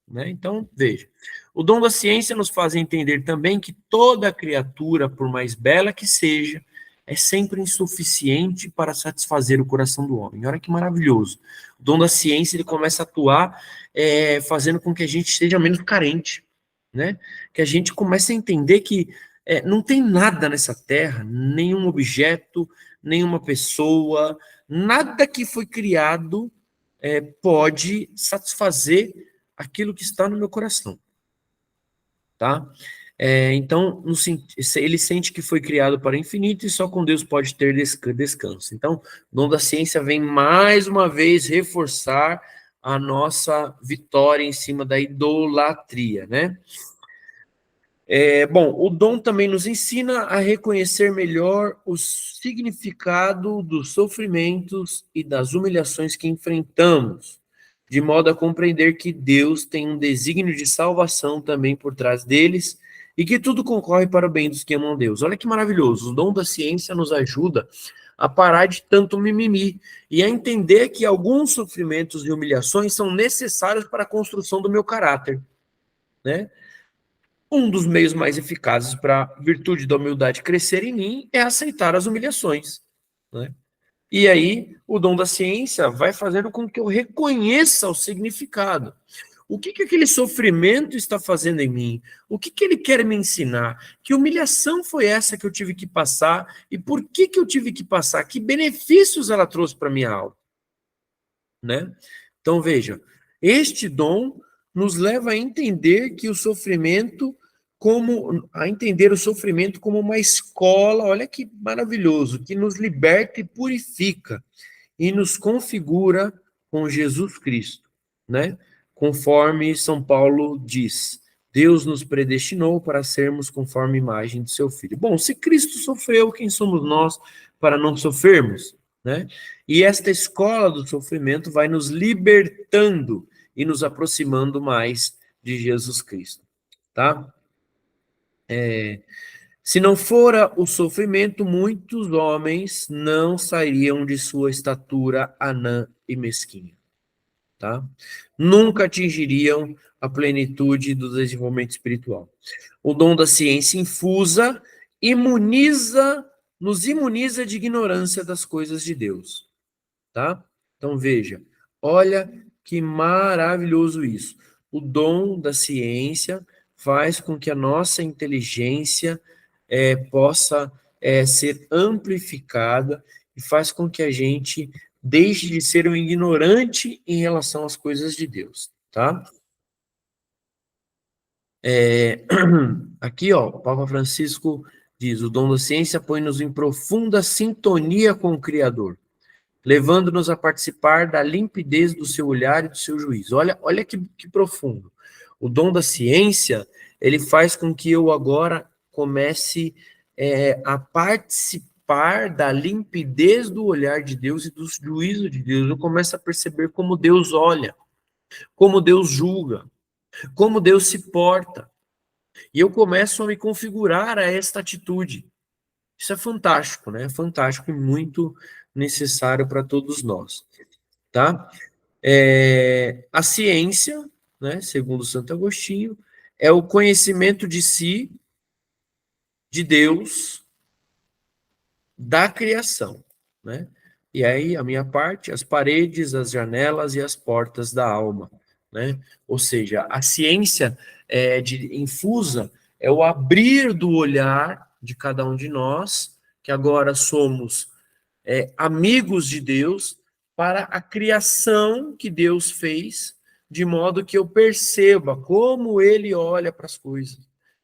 Né? Então, veja, o dom da ciência nos faz entender também que toda criatura, por mais bela que seja, é sempre insuficiente para satisfazer o coração do homem. Olha que maravilhoso. O dom da ciência ele começa a atuar fazendo com que a gente seja menos carente, né? Que a gente comece a entender que não tem nada nessa terra, nenhum objeto, nenhuma pessoa, nada que foi criado pode satisfazer aquilo que está no meu coração, tá? Então, ele sente que foi criado para o infinito e só com Deus pode ter descanso. Então, o dom da ciência vem mais uma vez reforçar a nossa vitória em cima da idolatria, né? Bom, o dom também nos ensina a reconhecer melhor o significado dos sofrimentos e das humilhações que enfrentamos, de modo a compreender que Deus tem um desígnio de salvação também por trás deles e que tudo concorre para o bem dos que amam a Deus. Olha que maravilhoso, o dom da ciência nos ajuda a parar de tanto mimimi e a entender que alguns sofrimentos e humilhações são necessários para a construção do meu caráter, né? Um dos meios mais eficazes para a virtude da humildade crescer em mim é aceitar as humilhações, né? E aí, o dom da ciência vai fazer com que eu reconheça o significado. O que aquele sofrimento está fazendo em mim? O que ele quer me ensinar? Que humilhação foi essa que eu tive que passar? E por que eu tive que passar? Que benefícios ela trouxe para minha alma? Né? Então, veja, este dom nos leva a entender que o sofrimento a entender o sofrimento como uma escola, olha que maravilhoso, que nos liberta e purifica e nos configura com Jesus Cristo, né? Conforme São Paulo diz, Deus nos predestinou para sermos conforme a imagem de seu Filho. Bom, se Cristo sofreu, quem somos nós para não sofrermos, né? E esta escola do sofrimento vai nos libertando e nos aproximando mais de Jesus Cristo, tá? Se não fora o sofrimento, muitos homens não sairiam de sua estatura anã e mesquinha, tá? Nunca atingiriam a plenitude do desenvolvimento espiritual. O dom da ciência infusa nos imuniza de ignorância das coisas de Deus, tá? Então veja, olha que maravilhoso isso. O dom da ciência faz com que a nossa inteligência possa ser amplificada e faz com que a gente deixe de ser um ignorante em relação às coisas de Deus, tá? Aqui, ó, o Papa Francisco diz, o dom da ciência põe-nos em profunda sintonia com o Criador, levando-nos a participar da limpidez do seu olhar e do seu juízo. Olha que profundo. O dom da ciência, ele faz com que eu agora comece a participar da limpidez do olhar de Deus e do juízo de Deus. Eu começo a perceber como Deus olha, como Deus julga, como Deus se porta. E eu começo a me configurar a esta atitude. Isso é fantástico, né? É fantástico e muito necessário para todos nós, tá? A ciência, né, segundo Santo Agostinho, é o conhecimento de si, de Deus, da criação, né? E aí, a minha parte, as paredes, as janelas e as portas da alma, né? Ou seja, a ciência infusa é o abrir do olhar de cada um de nós, que agora somos amigos de Deus, para a criação que Deus fez, de modo que eu perceba como ele olha para as coisas,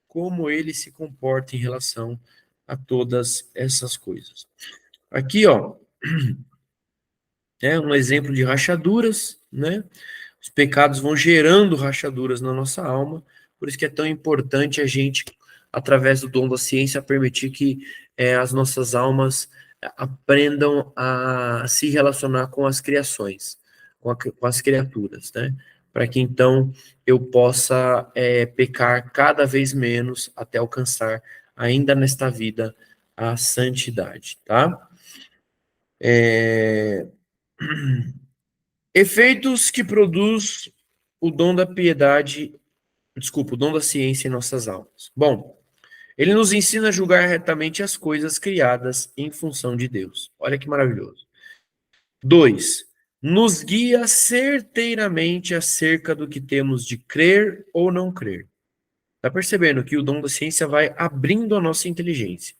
como ele se comporta em relação a todas essas coisas. Aqui, ó, é um exemplo de rachaduras, né? Os pecados vão gerando rachaduras na nossa alma, por isso que é tão importante a gente, através do dom da ciência, permitir que as nossas almas aprendam a se relacionar com as criações, com as criaturas, né? Para que então eu possa pecar cada vez menos até alcançar, ainda nesta vida, a santidade, tá? Efeitos que produz o dom da piedade, desculpa, o dom da ciência em nossas almas. Bom, ele nos ensina a julgar retamente as coisas criadas em função de Deus. Olha que maravilhoso. 2. Nos guia certeiramente acerca do que temos de crer ou não crer. Está percebendo que o dom da ciência vai abrindo a nossa inteligência.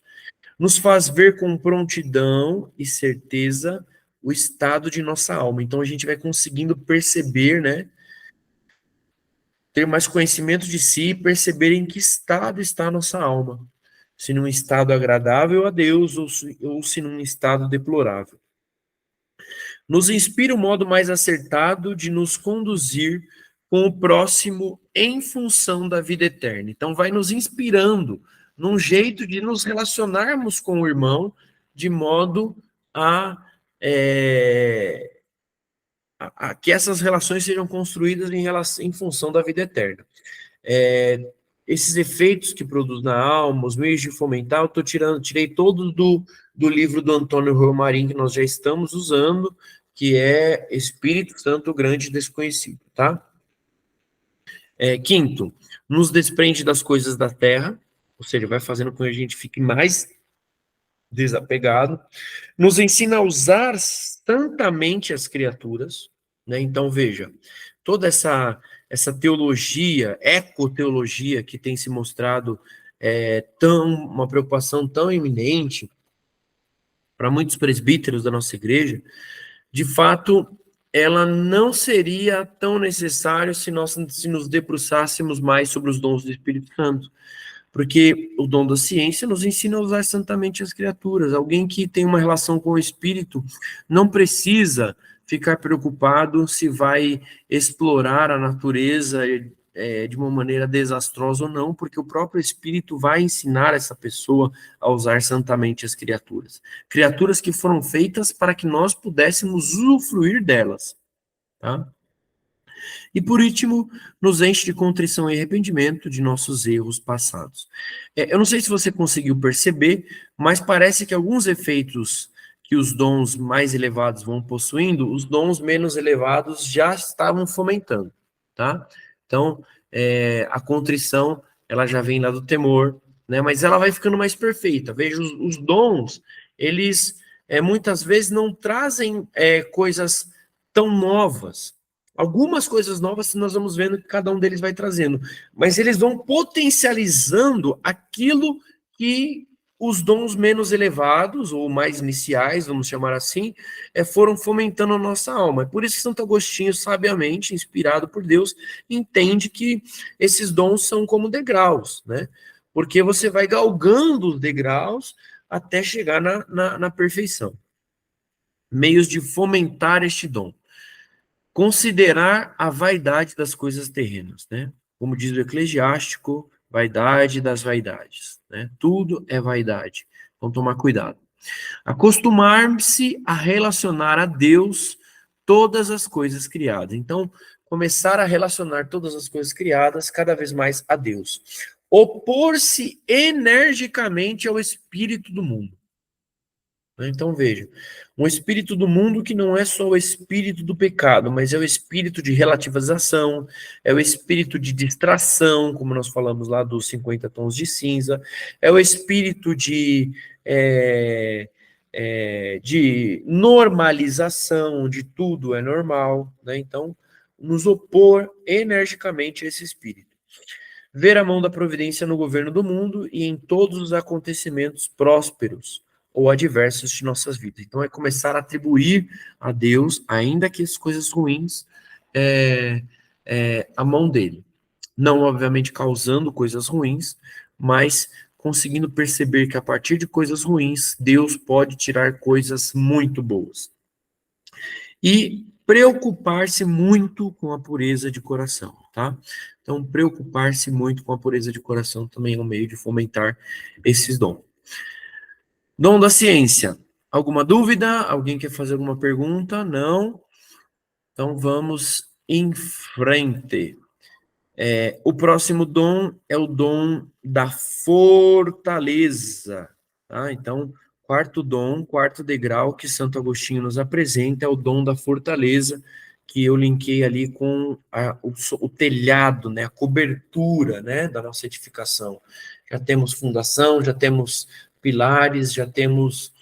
Nos faz ver com prontidão e certeza o estado de nossa alma. Então a gente vai conseguindo perceber, né? Ter mais conhecimento de si e perceber em que estado está a nossa alma. Se num estado agradável a Deus ou se num estado deplorável. Nos inspira o modo mais acertado de nos conduzir com o próximo em função da vida eterna. Então, vai nos inspirando num jeito de nos relacionarmos com o irmão de modo a que essas relações sejam construídas em função da vida eterna. Esses efeitos que produz na alma, os meios de fomentar, tirei todos do livro do Antônio Romarin, que nós já estamos usando, que é Espírito Santo Grande Desconhecido, tá? Quinto, nos desprende das coisas da terra, ou seja, vai fazendo com que a gente fique mais desapegado, nos ensina a usar santamente as criaturas, né? Então, veja, toda essa teologia, ecoteologia, que tem se mostrado uma preocupação tão iminente para muitos presbíteros da nossa igreja, de fato, ela não seria tão necessária se nós se nos debruçássemos mais sobre os dons do Espírito Santo. Porque o dom da ciência nos ensina a usar santamente as criaturas. Alguém que tem uma relação com o Espírito não precisa ficar preocupado se vai explorar a natureza de uma maneira desastrosa ou não, porque o próprio Espírito vai ensinar essa pessoa a usar santamente as criaturas. Criaturas que foram feitas para que nós pudéssemos usufruir delas. Tá? E por último, nos enche de contrição e arrependimento de nossos erros passados. Eu não sei se você conseguiu perceber, mas parece que alguns efeitos que os dons mais elevados vão possuindo, os dons menos elevados já estavam fomentando, tá? Então, a contrição, ela já vem lá do temor, né? Mas ela vai ficando mais perfeita. Veja, os dons, eles muitas vezes não trazem coisas tão novas. Algumas coisas novas nós vamos vendo que cada um deles vai trazendo, mas eles vão potencializando aquilo que os dons menos elevados, ou mais iniciais, vamos chamar assim, foram fomentando a nossa alma. É por isso que Santo Agostinho, sabiamente, inspirado por Deus, entende que esses dons são como degraus, né? Porque você vai galgando os degraus até chegar na perfeição. Meios de fomentar este dom. Considerar a vaidade das coisas terrenas, né? Como diz o Eclesiástico, vaidade das vaidades, né? Tudo é vaidade. Então, tomar cuidado. Acostumar-se a relacionar a Deus todas as coisas criadas. Então, começar a relacionar todas as coisas criadas cada vez mais a Deus. Opor-se energicamente ao espírito do mundo. Então veja, um espírito do mundo que não é só o espírito do pecado, mas é o espírito de relativização, é o espírito de distração, como nós falamos lá dos 50 tons de cinza, é o espírito de normalização, de tudo é normal, né? Então, nos opor energicamente a esse espírito. Ver a mão da providência no governo do mundo e em todos os acontecimentos prósperos ou adversos de nossas vidas. Então, é começar a atribuir a Deus, ainda que as coisas ruins, a mão dele. Não, obviamente, causando coisas ruins, mas conseguindo perceber que a partir de coisas ruins, Deus pode tirar coisas muito boas. E preocupar-se muito com a pureza de coração, tá? Então, preocupar-se muito com a pureza de coração também é um meio de fomentar esses dons. Dom da ciência. Alguma dúvida? Alguém quer fazer alguma pergunta? Não? Então vamos em frente. O próximo dom é o dom da fortaleza. Tá? Então, quarto dom, quarto degrau que Santo Agostinho nos apresenta é o dom da fortaleza, que eu linkei ali com o telhado, né, a cobertura, né, da nossa edificação. Já temos fundação, já temos pilares, já temos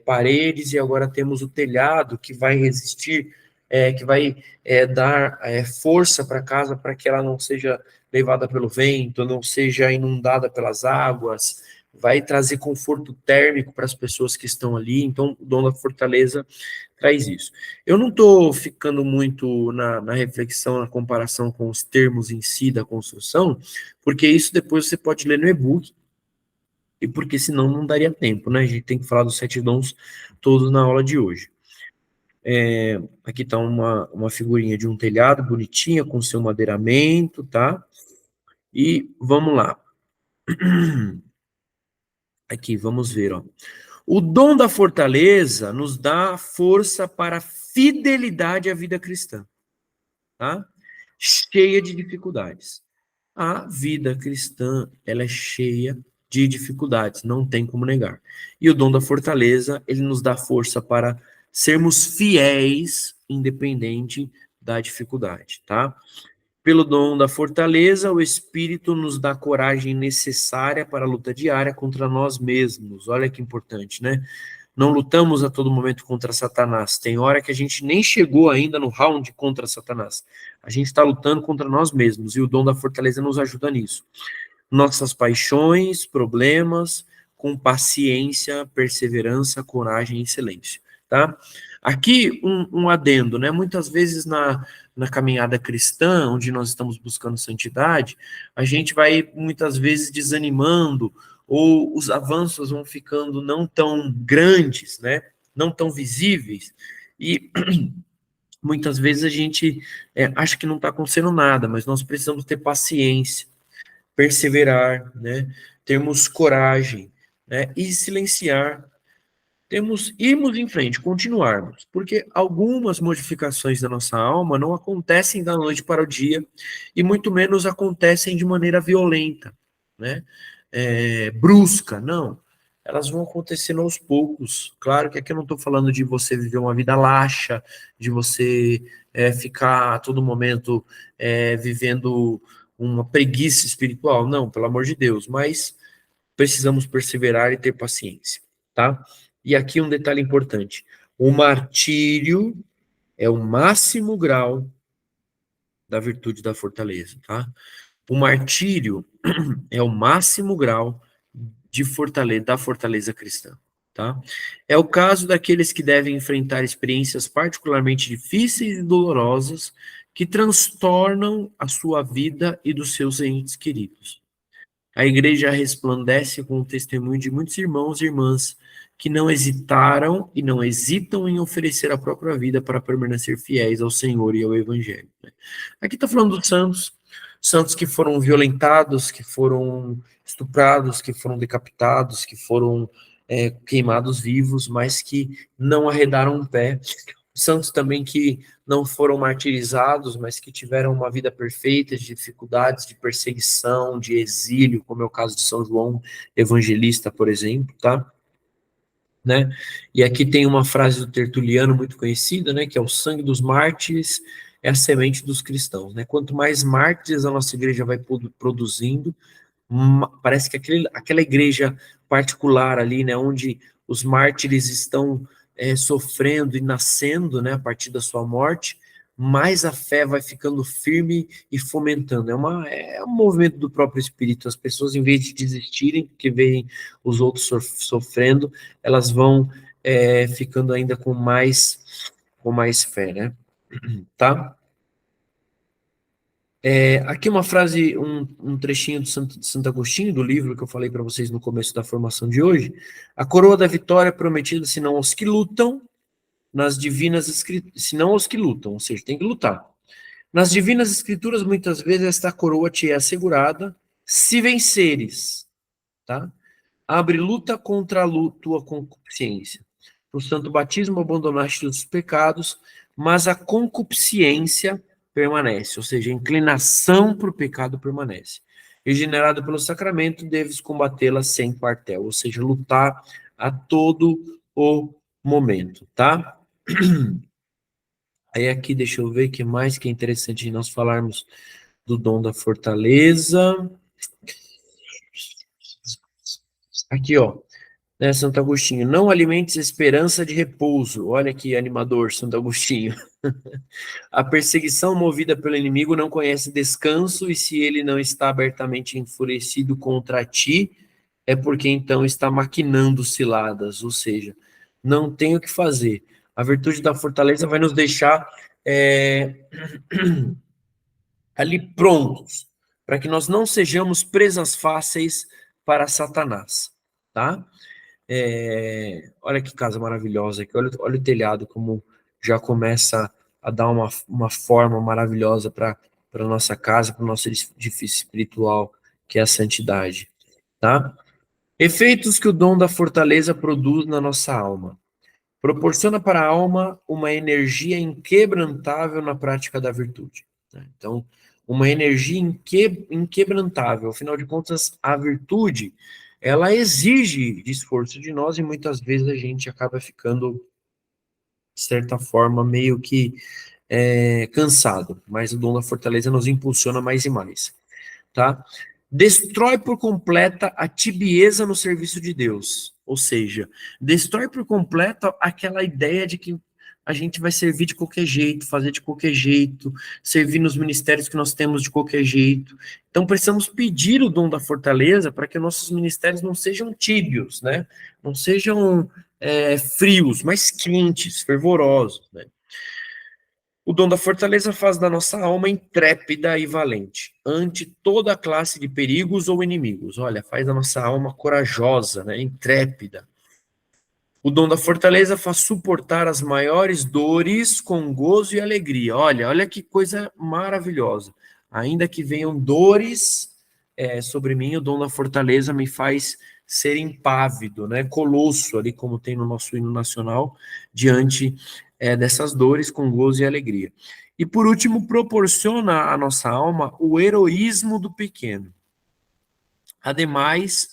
paredes e agora temos o telhado que vai resistir, que vai dar força para a casa para que ela não seja levada pelo vento, não seja inundada pelas águas, vai trazer conforto térmico para as pessoas que estão ali. Então, o dom da fortaleza traz isso. Eu não estou ficando muito na reflexão, na comparação com os termos em si da construção, porque isso depois você pode ler no e-book, e porque senão não daria tempo, né? A gente tem que falar dos 7 dons todos na aula de hoje. Aqui está uma figurinha de um telhado bonitinha, com seu madeiramento, tá? E vamos lá. Aqui, vamos ver, ó. O dom da fortaleza nos dá força para fidelidade à vida cristã, tá? Cheia de dificuldades. A vida cristã, ela é cheia de dificuldades, não tem como negar. E o dom da fortaleza, ele nos dá força para sermos fiéis, independente da dificuldade, tá? Pelo dom da fortaleza, o Espírito nos dá coragem necessária para a luta diária contra nós mesmos. Olha que importante, né? não lutamos a todo momento contra Satanás. Tem hora que a gente nem chegou ainda no round contra Satanás. A gente está lutando contra nós mesmos, e o dom da fortaleza nos ajuda nisso. Nossas paixões, problemas, com paciência, perseverança, coragem e silêncio, tá? Aqui um adendo, né? Muitas vezes na caminhada cristã, onde nós estamos buscando santidade, a gente vai muitas vezes desanimando, ou os avanços vão ficando não tão grandes, né? Não tão visíveis, e muitas vezes a gente acha que não está acontecendo nada, mas nós precisamos ter paciência, perseverar, né? Termos coragem, né? E silenciar. Temos irmos em frente, continuarmos, porque algumas modificações da nossa alma não acontecem da noite para o dia e muito menos acontecem de maneira violenta, né? Brusca, não. Elas vão acontecendo aos poucos. Claro que aqui eu não estou falando de você viver uma vida laxa, de você ficar a todo momento vivendo uma preguiça espiritual, não, pelo amor de Deus, mas precisamos perseverar e ter paciência, tá? E aqui um detalhe importante: o martírio é o máximo grau da virtude da fortaleza, tá? O martírio é o máximo grau de fortaleza, da fortaleza cristã, tá? É o caso daqueles que devem enfrentar experiências particularmente difíceis e dolorosas que transtornam a sua vida e dos seus entes queridos. A igreja resplandece com o testemunho de muitos irmãos e irmãs que não hesitaram e não hesitam em oferecer a própria vida para permanecer fiéis ao Senhor e ao Evangelho, né? Aqui está falando dos santos, santos que foram violentados, que foram estuprados, que foram decapitados, que foram queimados vivos, mas que não arredaram um pé. Santos também que não foram martirizados, mas que tiveram uma vida perfeita, de dificuldades, de perseguição, de exílio, como é o caso de São João Evangelista, por exemplo, tá? Né? E aqui tem uma frase do Tertuliano muito conhecida, né, que é: o sangue dos mártires é a semente dos cristãos, né? Quanto mais mártires a nossa igreja vai produzindo, parece que aquela igreja particular ali, né, onde os mártires estão sofrendo e nascendo, né, a partir da sua morte, mais a fé vai ficando firme e fomentando. É um movimento do próprio Espírito. As pessoas, em vez de desistirem, porque veem os outros sofrendo, elas vão ficando ainda com mais fé, né? Tá? Aqui uma frase, um trechinho de Santo Agostinho, do livro que eu falei para vocês no começo da formação de hoje. A coroa da vitória é prometida, senão aos que lutam, nas divinas escrituras, senão aos que lutam, ou seja, tem que lutar. Nas divinas escrituras, muitas vezes, esta coroa te é assegurada se venceres, tá? Abre luta contra tua concupiscência. No santo batismo abandonaste os pecados, mas a concupiscência permanece, ou seja, a inclinação para o pecado permanece. Regenerado pelo sacramento, deves combatê-la sem quartel, ou seja, lutar a todo o momento, tá? Aí aqui, deixa eu ver o que mais que é interessante de nós falarmos do dom da fortaleza. Aqui, ó, né, Santo Agostinho, não alimentes esperança de repouso. Olha que animador, Santo Agostinho. A perseguição movida pelo inimigo não conhece descanso, e se ele não está abertamente enfurecido contra ti, é porque então está maquinando ciladas, ou seja, não tem o que fazer. A virtude da fortaleza vai nos deixar ali prontos, para que nós não sejamos presas fáceis para Satanás, tá? Olha que casa maravilhosa aqui, olha o telhado como já começa a dar uma forma maravilhosa para a nossa casa, para o nosso edifício espiritual, que é a santidade, tá? Efeitos que o dom da fortaleza produz na nossa alma. Proporciona para a alma uma energia inquebrantável na prática da virtude, né? Então, uma energia inquebrantável. Afinal de contas, a virtude, ela exige de esforço de nós e muitas vezes a gente acaba ficando, de certa forma, meio que cansado. Mas o dom da fortaleza nos impulsiona mais e mais, tá? destrói por completa a tibieza no serviço de Deus. Ou seja, destrói por completo aquela ideia de que a gente vai servir de qualquer jeito, fazer de qualquer jeito, servir nos ministérios que nós temos de qualquer jeito. Então precisamos pedir o dom da fortaleza para que nossos ministérios não sejam tíbios, né? Não sejam frios, mas quentes, fervorosos, né? O dom da fortaleza faz da nossa alma intrépida e valente, ante toda classe de perigos ou inimigos. Olha, faz da nossa alma corajosa, né, intrépida. O dom da fortaleza faz suportar as maiores dores com gozo e alegria. Olha que coisa maravilhosa. Ainda que venham dores sobre mim, o dom da fortaleza me faz ser impávido, né? Colosso, ali como tem no nosso hino nacional, diante dessas dores com gozo e alegria. E por último, proporciona à nossa alma o heroísmo do pequeno, ademais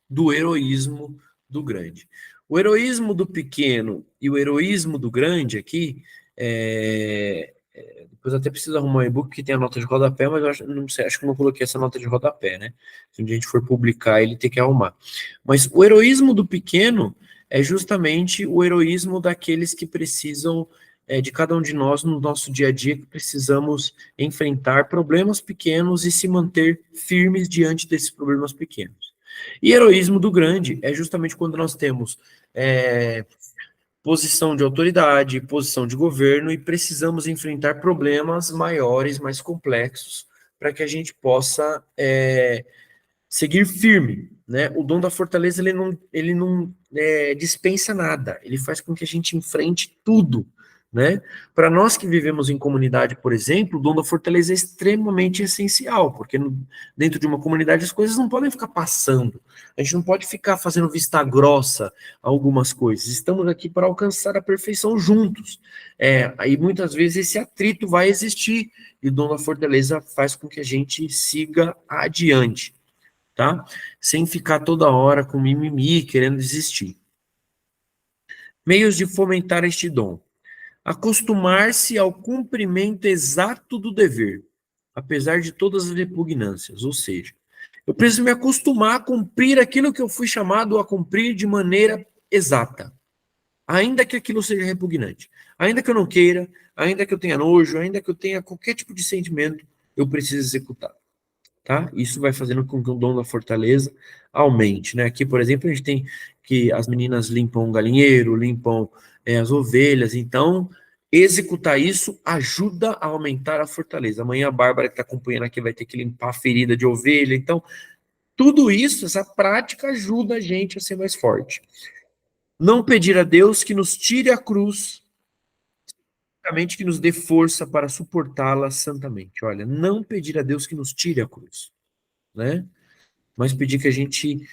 do heroísmo do grande. O heroísmo do pequeno e o heroísmo do grande aqui, depois até preciso arrumar um e-book que tem a nota de rodapé, mas eu acho, não sei, acho que eu não coloquei essa nota de rodapé, né? Se um dia a gente for publicar, ele tem que arrumar. Mas o heroísmo do pequeno é justamente o heroísmo daqueles que precisam de cada um de nós no nosso dia a dia, que precisamos enfrentar problemas pequenos e se manter firmes diante desses problemas pequenos. E heroísmo do grande é justamente quando nós temos posição de autoridade, posição de governo e precisamos enfrentar problemas maiores, mais complexos, para que a gente possa seguir firme, né? O dom da fortaleza ele não dispensa nada, ele faz com que a gente enfrente tudo, né? Para nós que vivemos em comunidade, por exemplo, o dom da fortaleza é extremamente essencial, porque dentro de uma comunidade as coisas não podem ficar passando, a gente não pode ficar fazendo vista grossa a algumas coisas, estamos aqui para alcançar a perfeição juntos, aí muitas vezes esse atrito vai existir, e o dom da fortaleza faz com que a gente siga adiante, tá? Sem ficar toda hora com mimimi, querendo desistir. Meios de fomentar este dom. Acostumar-se ao cumprimento exato do dever, apesar de todas as repugnâncias. Ou seja, eu preciso me acostumar a cumprir aquilo que eu fui chamado a cumprir de maneira exata, ainda que aquilo seja repugnante, ainda que eu não queira, ainda que eu tenha nojo, ainda que eu tenha qualquer tipo de sentimento, eu preciso executar. Tá? Isso vai fazendo com que o dom da fortaleza aumente, né? Aqui, por exemplo, a gente tem que as meninas limpam o galinheiro, limpam as ovelhas, então executar isso ajuda a aumentar a fortaleza. Amanhã a Bárbara que está acompanhando aqui vai ter que limpar a ferida de ovelha, então tudo isso, essa prática ajuda a gente a ser mais forte. Não pedir a Deus que nos tire a cruz, realmente que nos dê força para suportá-la santamente. Olha, não pedir a Deus que nos tire a cruz, né? Mas pedir que a gente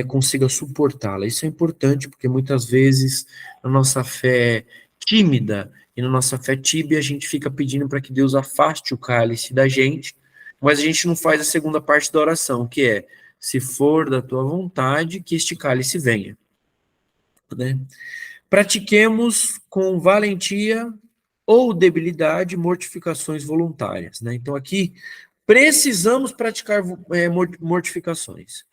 consiga suportá-la. Isso é importante, porque muitas vezes na nossa fé tímida e na nossa fé tíbia, a gente fica pedindo para que Deus afaste o cálice da gente, mas a gente não faz a segunda parte da oração, que é, se for da tua vontade, que este cálice venha. Né? Pratiquemos com valentia ou debilidade mortificações voluntárias. Né? Então aqui, precisamos praticar mortificações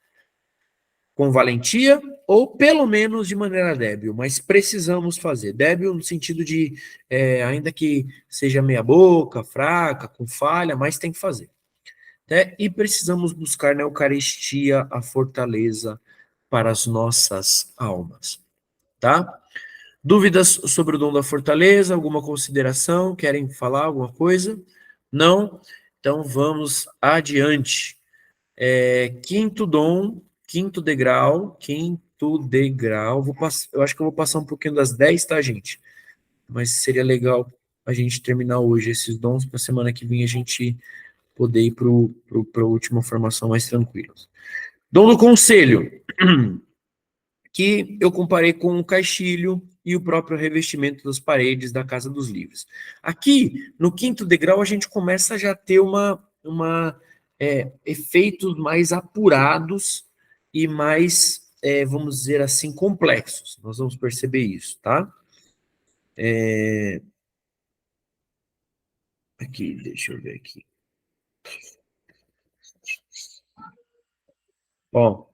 com valentia ou pelo menos de maneira débil, mas precisamos fazer. Débil no sentido de, ainda que seja meia boca, fraca, com falha, mas tem que fazer. Né? E precisamos buscar na Eucaristia a fortaleza para as nossas almas. Tá? Dúvidas sobre o dom da fortaleza? Alguma consideração? Querem falar alguma coisa? Não? Então vamos adiante. Quinto dom, quinto degrau. Eu acho que eu vou passar um pouquinho das 10, tá, gente? Mas seria legal a gente terminar hoje esses dons, para semana que vem a gente poder ir para a última formação mais tranquila. Dom do conselho, que eu comparei com o caixilho e o próprio revestimento das paredes da Casa dos Livros. Aqui, no quinto degrau, a gente começa a já ter efeitos mais apurados e mais, vamos dizer assim, complexos. Nós vamos perceber isso, tá? Aqui, deixa eu ver aqui. Bom,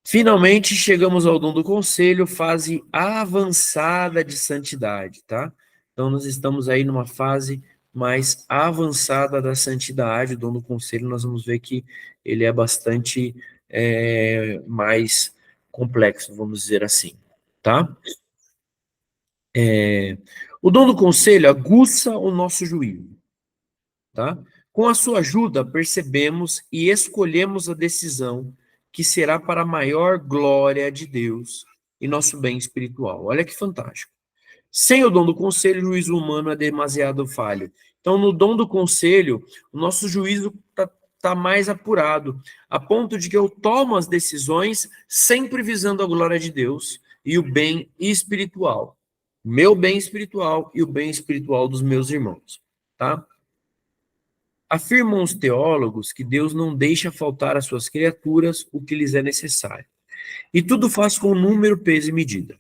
finalmente chegamos ao dom do conselho, fase avançada de santidade, tá? Então nós estamos aí numa fase mais avançada da santidade. O dom do conselho, nós vamos ver que ele é bastante mais complexo, vamos dizer assim, tá? O dom do conselho aguça o nosso juízo, tá? Com a sua ajuda, percebemos e escolhemos a decisão que será para a maior glória de Deus e nosso bem espiritual. Olha que fantástico. Sem o dom do conselho, o juízo humano é demasiado falho. Então, no dom do conselho, o nosso juízo tá mais apurado, a ponto de que eu tomo as decisões sempre visando a glória de Deus e o bem espiritual. Meu bem espiritual e o bem espiritual dos meus irmãos, tá? Afirmam os teólogos que Deus não deixa faltar às suas criaturas o que lhes é necessário. E tudo faz com número, peso e medida.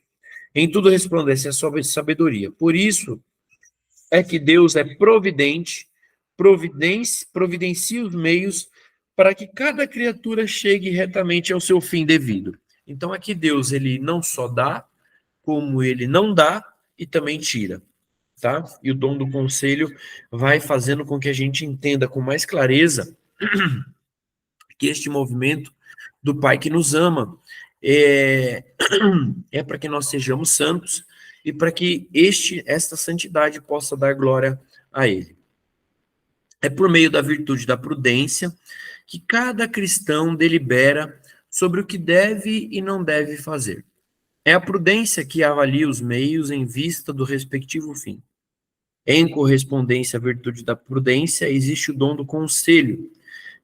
Em tudo resplandece a sua sabedoria. Por isso é que Deus é providente, providencia os meios para que cada criatura chegue retamente ao seu fim devido. Então aqui Deus, ele não só dá, como ele não dá e também tira, tá? E o dom do conselho vai fazendo com que a gente entenda com mais clareza que este movimento do Pai que nos ama é para que nós sejamos santos e para que esta santidade possa dar glória a Ele. É por meio da virtude da prudência que cada cristão delibera sobre o que deve e não deve fazer. É a prudência que avalia os meios em vista do respectivo fim. Em correspondência à virtude da prudência, existe o dom do conselho,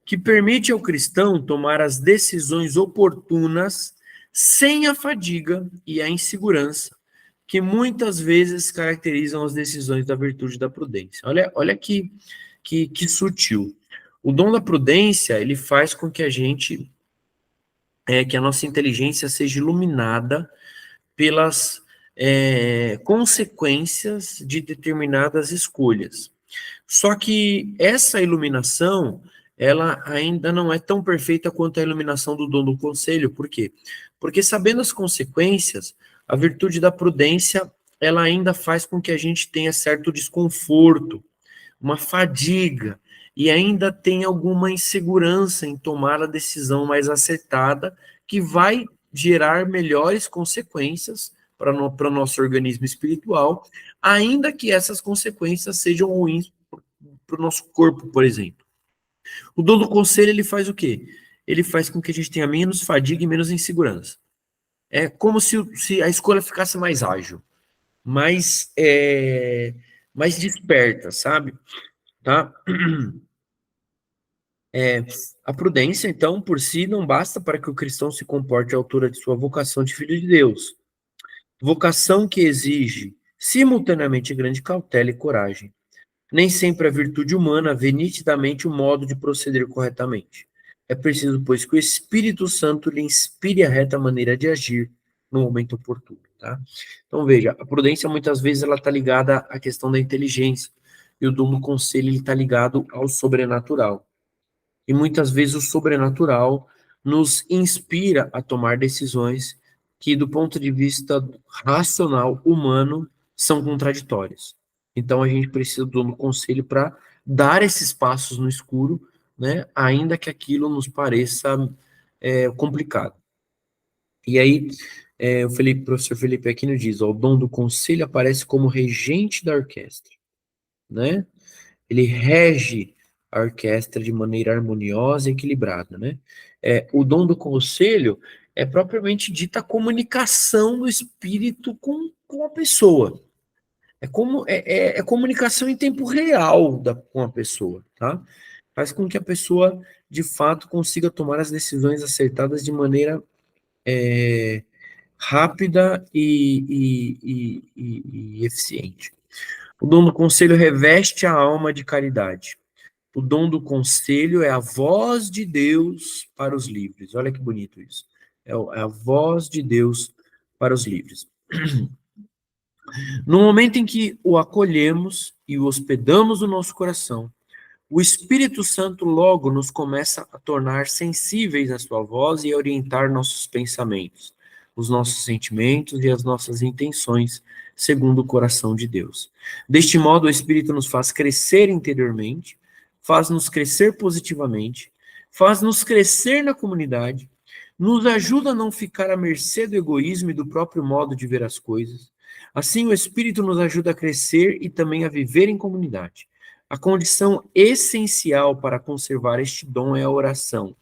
que permite ao cristão tomar as decisões oportunas sem a fadiga e a insegurança que muitas vezes caracterizam as decisões da virtude da prudência. Olha que sutil. O dom da prudência, ele faz com que que a nossa inteligência seja iluminada pelas consequências de determinadas escolhas. Só que essa iluminação, ela ainda não é tão perfeita quanto a iluminação do dom do conselho. Por quê? Porque sabendo as consequências, a virtude da prudência, ela ainda faz com que a gente tenha certo desconforto, uma fadiga, e ainda tem alguma insegurança em tomar a decisão mais acertada, que vai gerar melhores consequências para o nosso organismo espiritual, ainda que essas consequências sejam ruins para o nosso corpo, por exemplo. O dom do conselho, ele faz o quê? Ele faz com que a gente tenha menos fadiga e menos insegurança. É como se a escolha ficasse mais ágil, mais desperta, sabe? Tá? A prudência, então, por si, não basta para que o cristão se comporte à altura de sua vocação de filho de Deus. Vocação que exige, simultaneamente, grande cautela e coragem. Nem sempre a virtude humana vê nitidamente o modo de proceder corretamente. É preciso, pois, que o Espírito Santo lhe inspire a reta maneira de agir no momento oportuno, tá? Então, veja, a prudência, muitas vezes, ela está ligada à questão da inteligência, e o dom do conselho está ligado ao sobrenatural. E muitas vezes o sobrenatural nos inspira a tomar decisões que, do ponto de vista racional, humano, são contraditórias. Então a gente precisa do conselho para dar esses passos no escuro, né? Ainda que aquilo nos pareça complicado. E aí, o professor Felipe Aquino diz: ó, o dom do conselho aparece como regente da orquestra, né? Ele rege a orquestra de maneira harmoniosa e equilibrada, né? O dom do conselho é propriamente dita a comunicação do espírito com a pessoa. É comunicação em tempo real com a pessoa, tá? Faz com que a pessoa, de fato, consiga tomar as decisões acertadas de maneira rápida e eficiente. O dom do conselho reveste a alma de caridade. O dom do conselho é a voz de Deus para os livres. Olha que bonito isso. É a voz de Deus para os livres. No momento em que o acolhemos e o hospedamos no nosso coração, O Espírito Santo logo nos começa a tornar sensíveis à sua voz e a orientar nossos pensamentos, os nossos sentimentos e as nossas intenções, segundo o coração de Deus. Deste modo, o Espírito nos faz crescer interiormente, faz-nos crescer positivamente, faz-nos crescer na comunidade, nos ajuda a não ficar à mercê do egoísmo e do próprio modo de ver as coisas. Assim, o Espírito nos ajuda a crescer e também a viver em comunidade. A condição essencial para conservar este dom é a oração.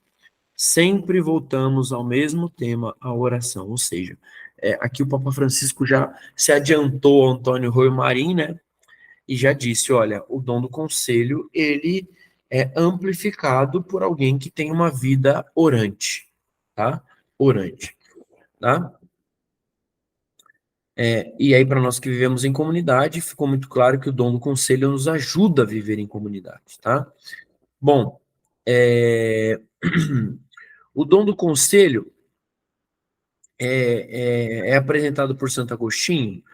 Sempre voltamos ao mesmo tema, a oração. Ou seja, aqui o Papa Francisco já se adiantou ao Antônio Royo Marim, né? E já disse, olha, o dom do conselho, ele é amplificado por alguém que tem uma vida orante, tá? Orante, tá? E aí, para nós que vivemos em comunidade, ficou muito claro que o dom do conselho nos ajuda a viver em comunidade, tá? Bom, o dom do conselho é apresentado por Santo Agostinho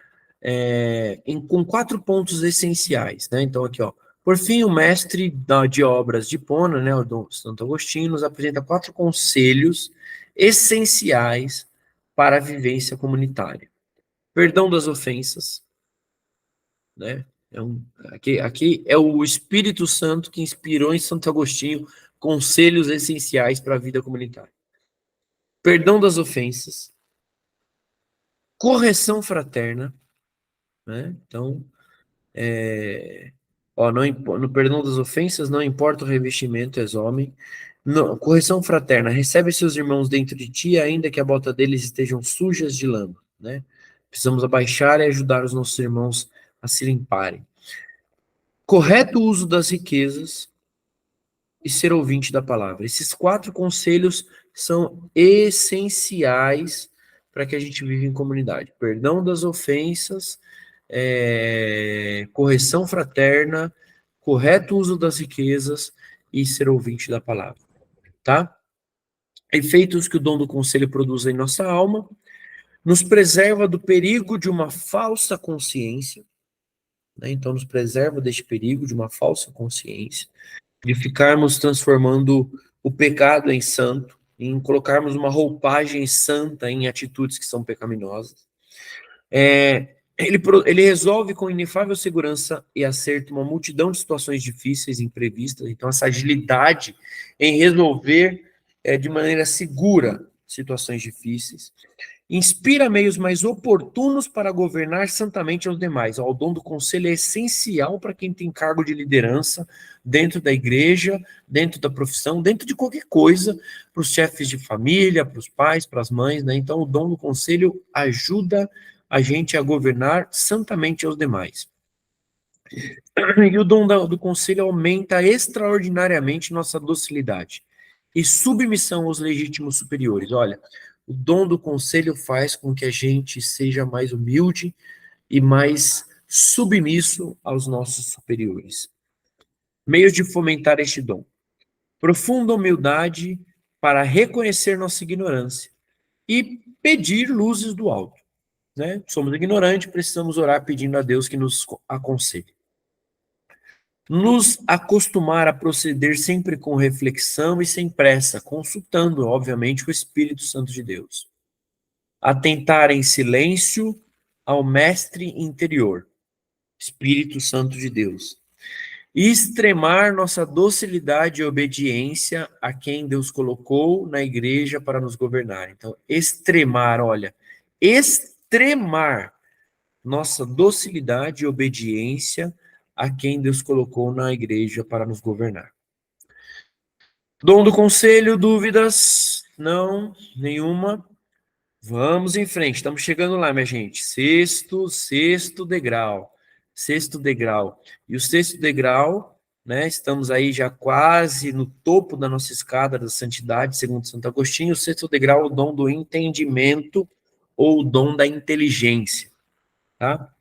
com 4 pontos essenciais, né? Então, aqui, ó. Por fim, o mestre de obras de Hipona, né, o Dom Santo Agostinho, nos apresenta 4 conselhos essenciais para a vivência comunitária. Perdão das ofensas, né? Aqui é o Espírito Santo que inspirou em Santo Agostinho conselhos essenciais para a vida comunitária. Perdão das ofensas, correção fraterna, né? Então, no perdão das ofensas, não importa o revestimento, és homem. Correção fraterna, recebe seus irmãos dentro de ti, ainda que a bota deles estejam sujas de lama, né? Precisamos abaixar e ajudar os nossos irmãos a se limparem. Correto uso das riquezas e ser ouvinte da palavra. Esses 4 conselhos são essenciais para que a gente viva em comunidade. Perdão das ofensas, correção fraterna, correto uso das riquezas e ser ouvinte da palavra, tá? Efeitos que o dom do conselho produz em nossa alma, nos preserva do perigo de uma falsa consciência, né? Então nos preserva deste perigo de uma falsa consciência, de ficarmos transformando o pecado em santo, em colocarmos uma roupagem santa em atitudes que são pecaminosas. Ele resolve com inefável segurança e acerto uma multidão de situações difíceis, imprevistas. Então, essa agilidade em resolver de maneira segura situações difíceis. Inspira meios mais oportunos para governar santamente aos demais. O dom do conselho é essencial para quem tem cargo de liderança dentro da igreja, dentro da profissão, dentro de qualquer coisa, para os chefes de família, para os pais, para as mães, né? Então, o dom do conselho ajuda a gente a governar santamente aos demais. E o dom do conselho aumenta extraordinariamente nossa docilidade e submissão aos legítimos superiores. Olha, o dom do conselho faz com que a gente seja mais humilde e mais submisso aos nossos superiores. Meios de fomentar este dom. Profunda humildade para reconhecer nossa ignorância e pedir luzes do alto, né? Somos ignorantes, precisamos orar pedindo a Deus que nos aconselhe. Nos acostumar a proceder sempre com reflexão e sem pressa, consultando, obviamente, o Espírito Santo de Deus. Atentar em silêncio ao mestre interior, Espírito Santo de Deus. E extremar nossa docilidade e obediência a quem Deus colocou na igreja para nos governar. Então, extremar nossa docilidade e obediência a quem Deus colocou na igreja para nos governar. Dom do conselho, dúvidas? Não, nenhuma. Vamos em frente, estamos chegando lá, minha gente. Sexto degrau. Sexto degrau. E o sexto degrau, né? Estamos aí já quase no topo da nossa escada da santidade, segundo Santo Agostinho. O sexto degrau é o dom do entendimento ou o dom da inteligência, tá?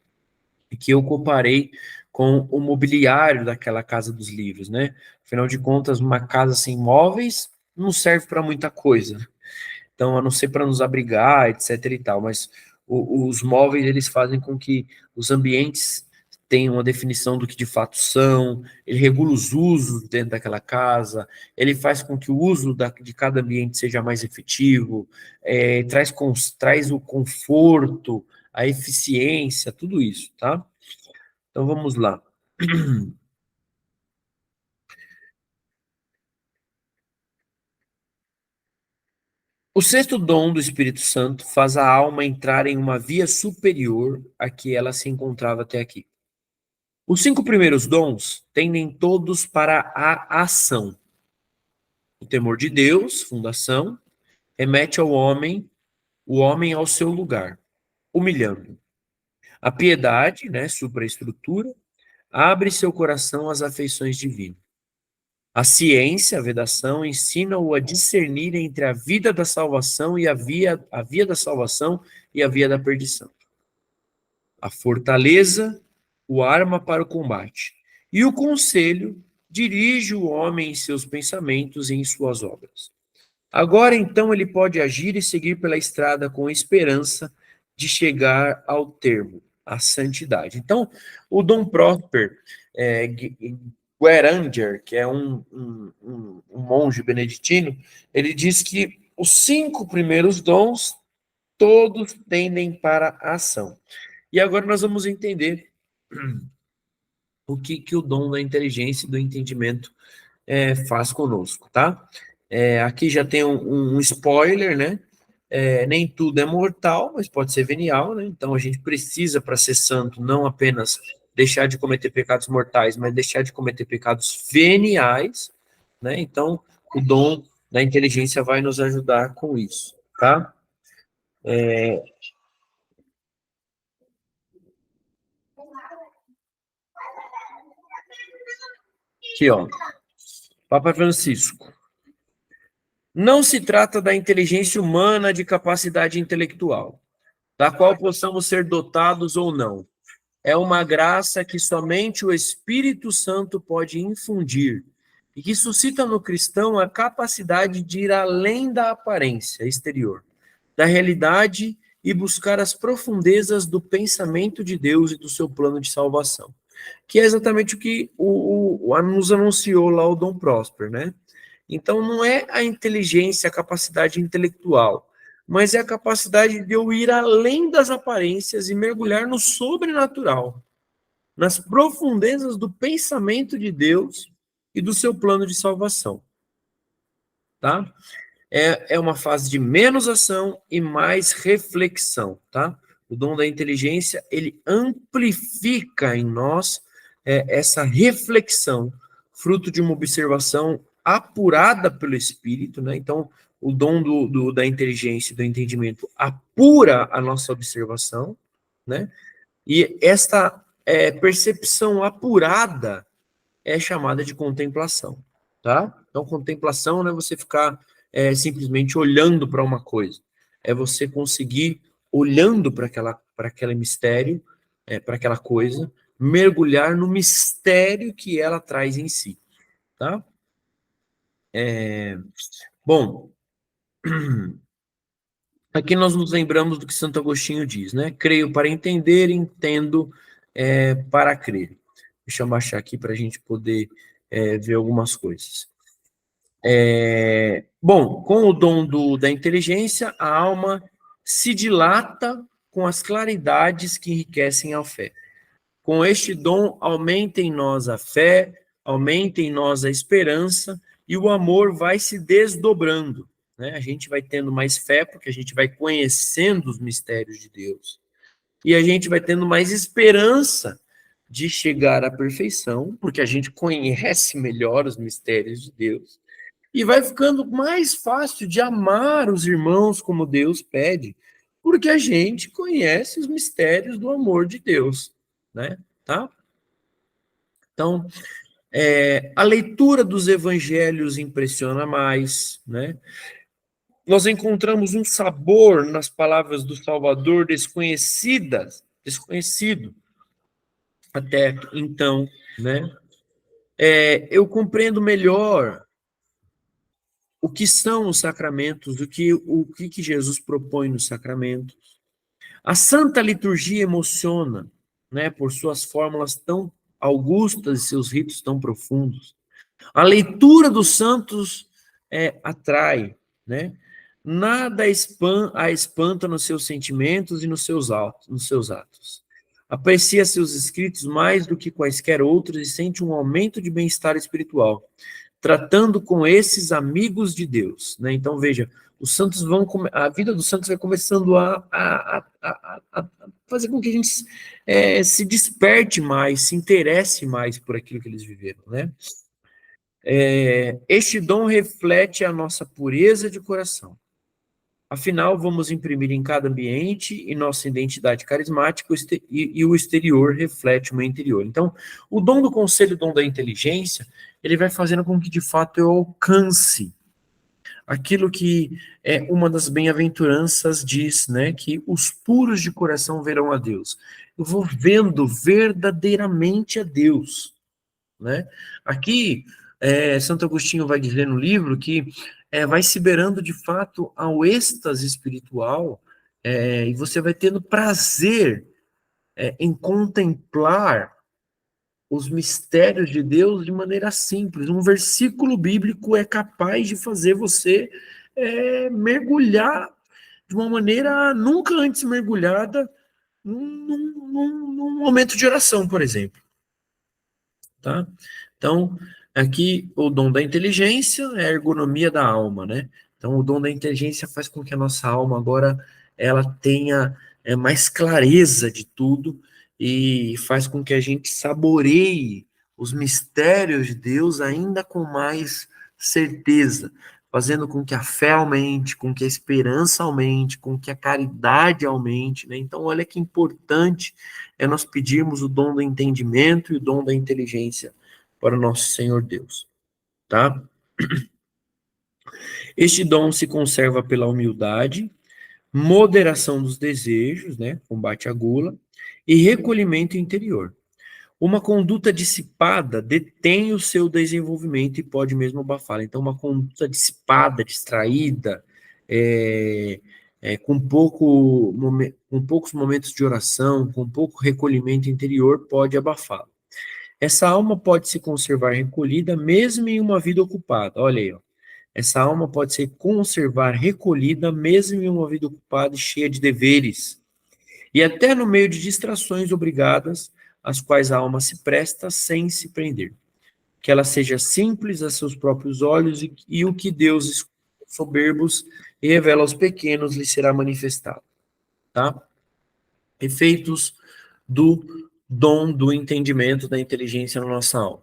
E que eu comparei com o mobiliário daquela casa dos livros, né? Afinal de contas, uma casa sem móveis não serve para muita coisa. Então, a não ser para nos abrigar, etc e tal, mas os móveis, eles fazem com que os ambientes tem uma definição do que de fato são, ele regula os usos dentro daquela casa, ele faz com que o uso de cada ambiente seja mais efetivo, traz o conforto, a eficiência, tudo isso, tá? Então vamos lá. O sexto dom do Espírito Santo faz a alma entrar em uma via superior a que ela se encontrava até aqui. Os 5 primeiros dons tendem todos para a ação. O temor de Deus, fundação, remete o homem ao seu lugar, humilhando. A piedade, né, supraestrutura, abre seu coração às afeições divinas. A ciência, a vedação, ensina-o a discernir entre a vida da salvação e a via da salvação e a via da perdição. A fortaleza o arma para o combate, e o conselho dirige o homem em seus pensamentos e em suas obras. Agora, então, ele pode agir e seguir pela estrada com esperança de chegar ao termo, a santidade. Então, o Dom Prosper Gueranger, que é um monge beneditino, ele diz que os 5 primeiros dons, todos tendem para a ação. E agora nós vamos entender o que o dom da inteligência e do entendimento faz conosco, tá? Aqui já tem um spoiler, né? Nem tudo é mortal, mas pode ser venial, né? Então a gente precisa, para ser santo, não apenas deixar de cometer pecados mortais, mas deixar de cometer pecados veniais, né? Então o dom da inteligência vai nos ajudar com isso, tá? Aqui, ó. Papa Francisco. Não se trata da inteligência humana de capacidade intelectual, da qual possamos ser dotados ou não. É uma graça que somente o Espírito Santo pode infundir e que suscita no cristão a capacidade de ir além da aparência exterior, da realidade e buscar as profundezas do pensamento de Deus e do seu plano de salvação. Que é exatamente o que nos anunciou lá o Dom Prosper, né? Então, não é a inteligência, a capacidade intelectual, mas é a capacidade de eu ir além das aparências e mergulhar no sobrenatural, nas profundezas do pensamento de Deus e do seu plano de salvação, tá? É uma fase de menos ação e mais reflexão, tá? O dom da inteligência, ele amplifica em nós essa reflexão, fruto de uma observação apurada pelo Espírito, né? Então, o dom da inteligência e do entendimento apura a nossa observação, né? E esta percepção apurada é chamada de contemplação, tá? Então, contemplação não é você ficar simplesmente olhando para uma coisa, é você conseguir, olhando para aquele mistério, para aquela coisa, mergulhar no mistério que ela traz em si, tá? Bom, aqui nós nos lembramos do que Santo Agostinho diz, né? Creio para entender, entendo para crer. Deixa eu baixar aqui para a gente poder ver algumas coisas. Bom, com o dom da inteligência, a alma se dilata com as claridades que enriquecem a fé. Com este dom, aumenta em nós a fé, aumenta em nós a esperança e o amor vai se desdobrando, né? A gente vai tendo mais fé porque a gente vai conhecendo os mistérios de Deus. E a gente vai tendo mais esperança de chegar à perfeição, porque a gente conhece melhor os mistérios de Deus. E vai ficando mais fácil de amar os irmãos como Deus pede, porque a gente conhece os mistérios do amor de Deus, né? Tá? Então, a leitura dos evangelhos impressiona mais, né? Nós encontramos um sabor nas palavras do Salvador desconhecido até então, né? Eu compreendo melhor o que são os sacramentos, o que Jesus propõe nos sacramentos. A Santa Liturgia emociona, né, por suas fórmulas tão augustas e seus ritos tão profundos. A leitura dos santos atrai, né? Nada a espanta nos seus sentimentos e nos seus atos. Aprecia seus escritos mais do que quaisquer outros e sente um aumento de bem-estar espiritual, tratando com esses amigos de Deus, né? Então, veja, os santos a vida dos santos vai começando a fazer com que a gente se desperte mais, se interesse mais por aquilo que eles viveram, né? Este dom reflete a nossa pureza de coração. Afinal, vamos imprimir em cada ambiente e nossa identidade carismática e o exterior reflete o meu interior. Então, o dom do conselho, o dom da inteligência, ele vai fazendo com que, de fato, eu alcance aquilo que uma das bem-aventuranças diz, né? Que os puros de coração verão a Deus. Eu vou vendo verdadeiramente a Deus, né? Aqui, Santo Agostinho vai dizer no livro que vai se beirando de fato ao êxtase espiritual, e você vai tendo prazer em contemplar os mistérios de Deus de maneira simples. Um versículo bíblico é capaz de fazer você mergulhar de uma maneira nunca antes mergulhada num momento de oração, por exemplo. Tá? Então, aqui o dom da inteligência é a ergonomia da alma, né? Então, o dom da inteligência faz com que a nossa alma agora ela tenha mais clareza de tudo e faz com que a gente saboreie os mistérios de Deus ainda com mais certeza, fazendo com que a fé aumente, com que a esperança aumente, com que a caridade aumente, né? Então, olha que importante nós pedirmos o dom do entendimento e o dom da inteligência para o nosso Senhor Deus, tá? Este dom se conserva pela humildade, moderação dos desejos, né, combate à gula, e recolhimento interior. Uma conduta dissipada detém o seu desenvolvimento e pode mesmo abafá-lo. Então, uma conduta dissipada, distraída, com poucos momentos de oração, com pouco recolhimento interior, pode abafá-lo. Essa alma pode se conservar recolhida mesmo em uma vida ocupada. Olha aí, ó. Essa alma pode se conservar recolhida mesmo em uma vida ocupada e cheia de deveres. E até no meio de distrações obrigadas, às quais a alma se presta sem se prender. Que ela seja simples a seus próprios olhos e o que Deus esconde aos soberbos e revela aos pequenos lhe será manifestado. Tá? Efeitos do dom do entendimento da inteligência na nossa alma.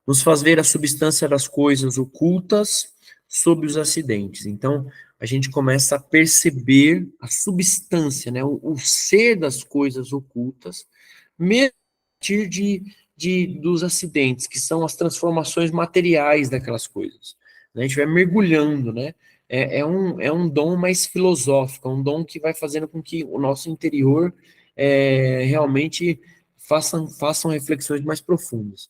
Nos faz ver a substância das coisas ocultas sob os acidentes. Então, a gente começa a perceber a substância, né, o ser das coisas ocultas, mesmo a partir dos acidentes, que são as transformações materiais daquelas coisas. A gente vai mergulhando, né? É um dom mais filosófico, é um dom que vai fazendo com que o nosso interior realmente façam reflexões mais profundas.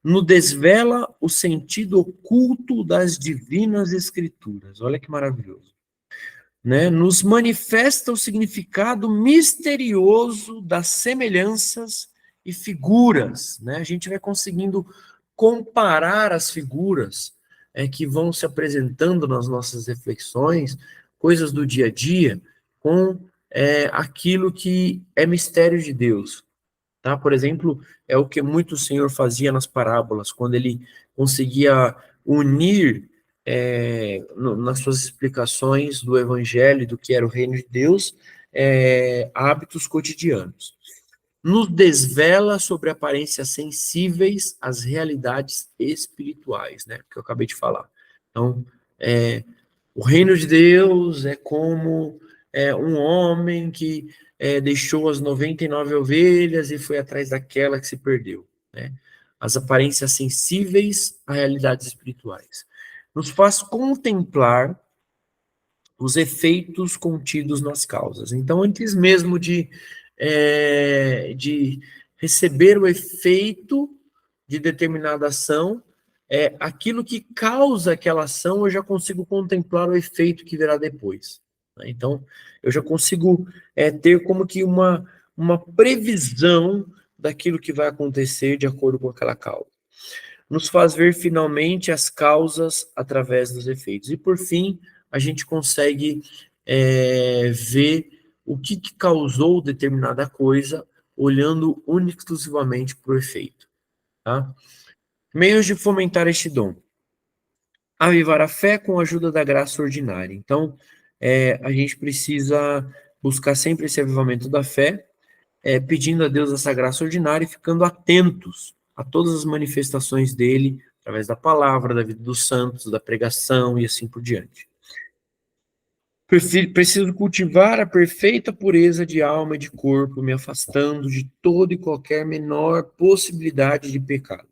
Nos desvela o sentido oculto das divinas escrituras. Olha que maravilhoso. Né? Nos manifesta o significado misterioso das semelhanças e figuras. Né? A gente vai conseguindo comparar as figuras que vão se apresentando nas nossas reflexões, coisas do dia a dia, com aquilo que é mistério de Deus. Tá? Por exemplo, é o que muito o Senhor fazia nas parábolas, quando ele conseguia unir nas suas explicações do Evangelho, do que era o reino de Deus, hábitos cotidianos. Nos desvela sobre aparências sensíveis às realidades espirituais, né? Que eu acabei de falar. Então, o reino de Deus é como um homem que deixou as 99 ovelhas e foi atrás daquela que se perdeu. Né? As aparências sensíveis a realidades espirituais. Nos faz contemplar os efeitos contidos nas causas. Então, antes mesmo de receber o efeito de determinada ação, aquilo que causa aquela ação, eu já consigo contemplar o efeito que virá depois. Né? Então, eu já consigo ter como que uma previsão daquilo que vai acontecer de acordo com aquela causa. Nos faz ver finalmente as causas através dos efeitos. E por fim, a gente consegue ver o que causou determinada coisa, olhando única e exclusivamente para o efeito. Tá? Meios de fomentar este dom. Avivar a fé com a ajuda da graça ordinária. Então, a gente precisa buscar sempre esse avivamento da fé, pedindo a Deus essa graça ordinária e ficando atentos a todas as manifestações dele, através da palavra, da vida dos santos, da pregação e assim por diante. Preciso cultivar a perfeita pureza de alma e de corpo, me afastando de toda e qualquer menor possibilidade de pecado.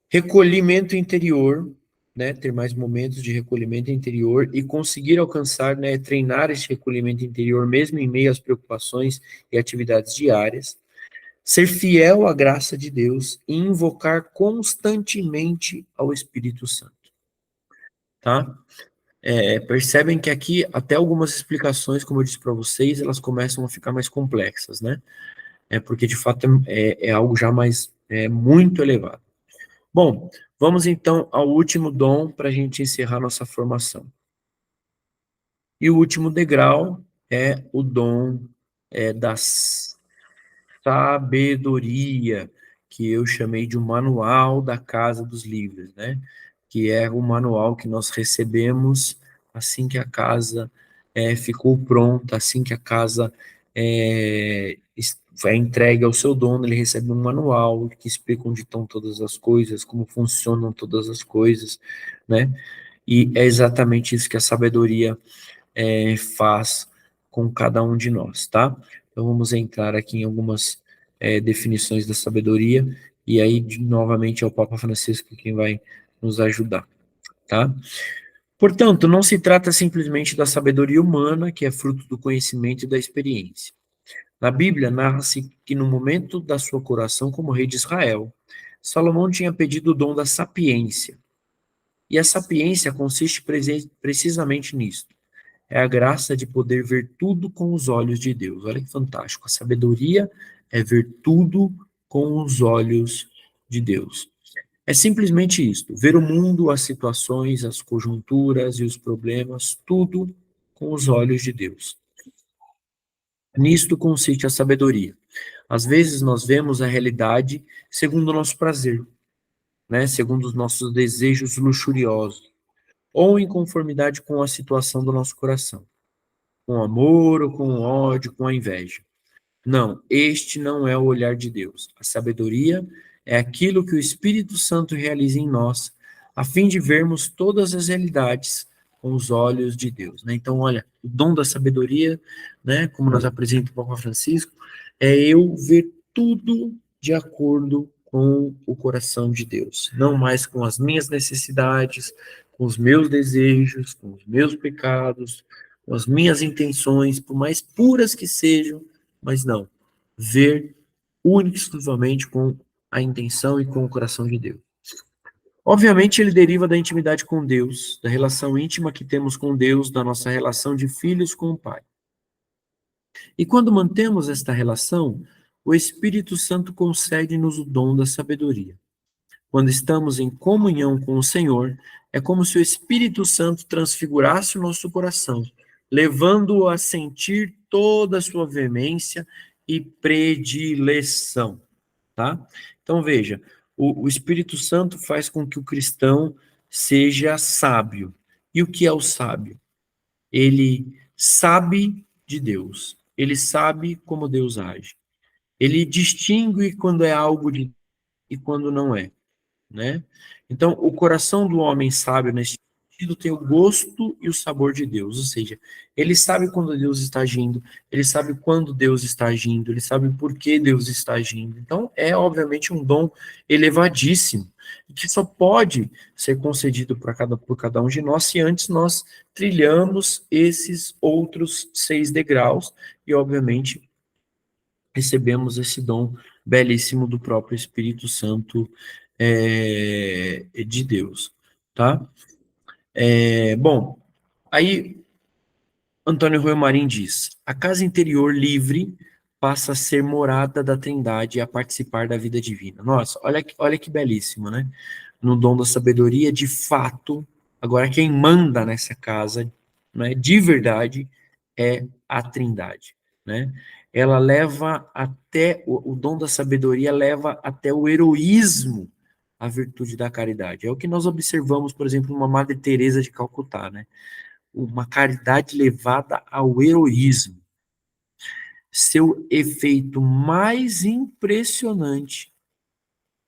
Recolhimento interior, né, ter mais momentos de recolhimento interior e conseguir alcançar, né, treinar esse recolhimento interior mesmo em meio às preocupações e atividades diárias. Ser fiel à graça de Deus e invocar constantemente ao Espírito Santo, tá? Percebem que aqui até algumas explicações, como eu disse para vocês, elas começam a ficar mais complexas, né? Porque de fato é algo já mais muito elevado. Bom, vamos então ao último dom para a gente encerrar nossa formação. E o último degrau é o dom das sabedoria, que eu chamei de um manual da Casa dos Livros, né? Que é o manual que nós recebemos assim que a casa ficou pronta, assim que a casa é entregue ao seu dono, ele recebe um manual que explica onde estão todas as coisas, como funcionam todas as coisas, né? E é exatamente isso que a sabedoria faz com cada um de nós, tá? Então vamos entrar aqui em algumas definições da sabedoria, e aí novamente é o Papa Francisco quem vai nos ajudar, tá? Portanto, não se trata simplesmente da sabedoria humana, que é fruto do conhecimento e da experiência. Na Bíblia, narra-se que no momento da sua coroação como rei de Israel, Salomão tinha pedido o dom da sapiência. E a sapiência consiste precisamente nisso. É a graça de poder ver tudo com os olhos de Deus. Olha que fantástico. A sabedoria é ver tudo com os olhos de Deus. É simplesmente isto: ver o mundo, as situações, as conjunturas e os problemas, tudo com os olhos de Deus. Nisto consiste a sabedoria. Às vezes nós vemos a realidade segundo o nosso prazer, né? Segundo os nossos desejos luxuriosos, ou em conformidade com a situação do nosso coração, com o amor ou com o ódio, com a inveja. Não, este não é o olhar de Deus. A sabedoria é aquilo que o Espírito Santo realiza em nós, a fim de vermos todas as realidades com os olhos de Deus, né? Então, olha, o dom da sabedoria, né, como nos apresenta o Papa Francisco, é eu ver tudo de acordo com o coração de Deus, não mais com as minhas necessidades, com os meus desejos, com os meus pecados, com as minhas intenções, por mais puras que sejam, mas não, ver única e exclusivamente com a intenção e com o coração de Deus. Obviamente, ele deriva da intimidade com Deus, da relação íntima que temos com Deus, da nossa relação de filhos com o Pai. E quando mantemos esta relação, o Espírito Santo concede-nos o dom da sabedoria. Quando estamos em comunhão com o Senhor, é como se o Espírito Santo transfigurasse o nosso coração, levando-o a sentir toda a sua veemência e predileção, tá? Então, veja, o Espírito Santo faz com que o cristão seja sábio. E o que é o sábio? Ele sabe de Deus, ele sabe como Deus age. Ele distingue quando é algo de e quando não é, né? Então, o coração do homem sábio nesse sentido tem o gosto e o sabor de Deus, ou seja, ele sabe quando Deus está agindo, ele sabe quando Deus está agindo, ele sabe por que Deus está agindo. Então, é obviamente um dom elevadíssimo, que só pode ser concedido por cada um de nós se antes nós trilhamos esses outros 6 degraus e, obviamente, recebemos esse dom belíssimo do próprio Espírito Santo de Deus, tá? Bom, aí Antônio Rui Marim diz: a casa interior livre passa a ser morada da Trindade e a participar da vida divina. Nossa, olha que belíssimo, né? No dom da sabedoria, de fato, agora quem manda nessa casa, né, de verdade, é a Trindade, né? Ela leva até, o dom da sabedoria leva até o heroísmo, a virtude da caridade. É o que nós observamos, por exemplo, numa Madre Teresa de Calcutá, né? Uma caridade levada ao heroísmo. Seu efeito mais impressionante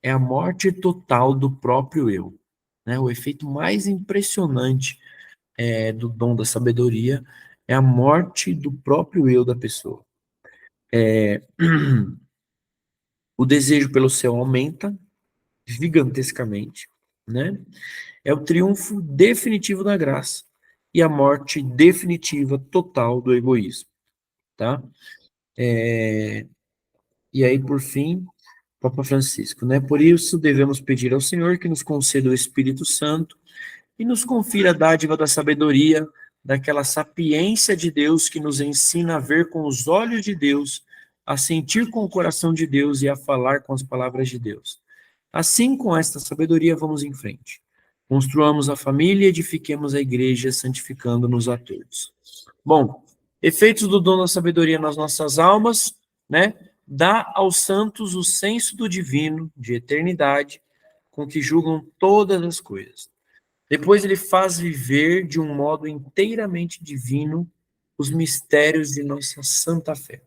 é a morte total do próprio eu, né? O efeito mais impressionante do dom da sabedoria é a morte do próprio eu da pessoa. O desejo pelo céu aumenta gigantescamente, né? É o triunfo definitivo da graça e a morte definitiva total do egoísmo, tá? E aí, por fim, Papa Francisco, né? Por isso devemos pedir ao Senhor que nos conceda o Espírito Santo e nos confira a dádiva da sabedoria, daquela sapiência de Deus que nos ensina a ver com os olhos de Deus, a sentir com o coração de Deus e a falar com as palavras de Deus. Assim, com esta sabedoria, vamos em frente. Construamos a família e edifiquemos a igreja, santificando-nos a todos. Bom, efeitos do dom da sabedoria nas nossas almas, né? Dá aos santos o senso do divino, de eternidade, com que julgam todas as coisas. Depois ele faz viver de um modo inteiramente divino os mistérios de nossa santa fé.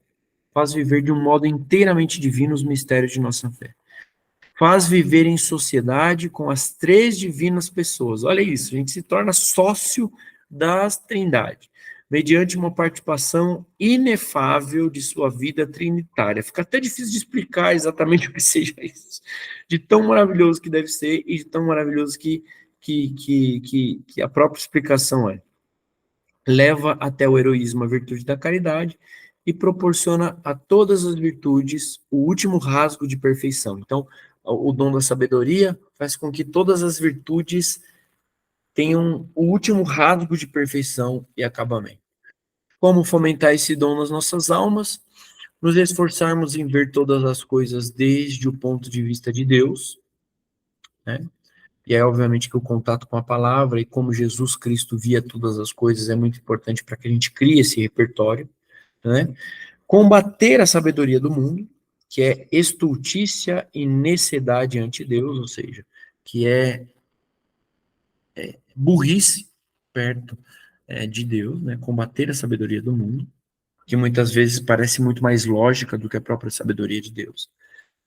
Faz viver de um modo inteiramente divino os mistérios de nossa fé. Faz viver em sociedade com as três divinas pessoas. Olha isso, a gente se torna sócio da Trindade, mediante uma participação inefável de sua vida trinitária. Fica até difícil de explicar exatamente o que seja isso, de tão maravilhoso que deve ser e de tão maravilhoso que a própria explicação é. Leva até o heroísmo a virtude da caridade e proporciona a todas as virtudes o último rasgo de perfeição. Então, o dom da sabedoria faz com que todas as virtudes tenham o último rasgo de perfeição e acabamento. Como fomentar esse dom nas nossas almas? Nos esforçarmos em ver todas as coisas desde o ponto de vista de Deus, né? E é obviamente que o contato com a palavra e como Jesus Cristo via todas as coisas é muito importante para que a gente crie esse repertório, né? Combater a sabedoria do mundo, que é estultícia e necedade ante Deus, ou seja, que é burrice perto de Deus, né? Combater a sabedoria do mundo, que muitas vezes parece muito mais lógica do que a própria sabedoria de Deus.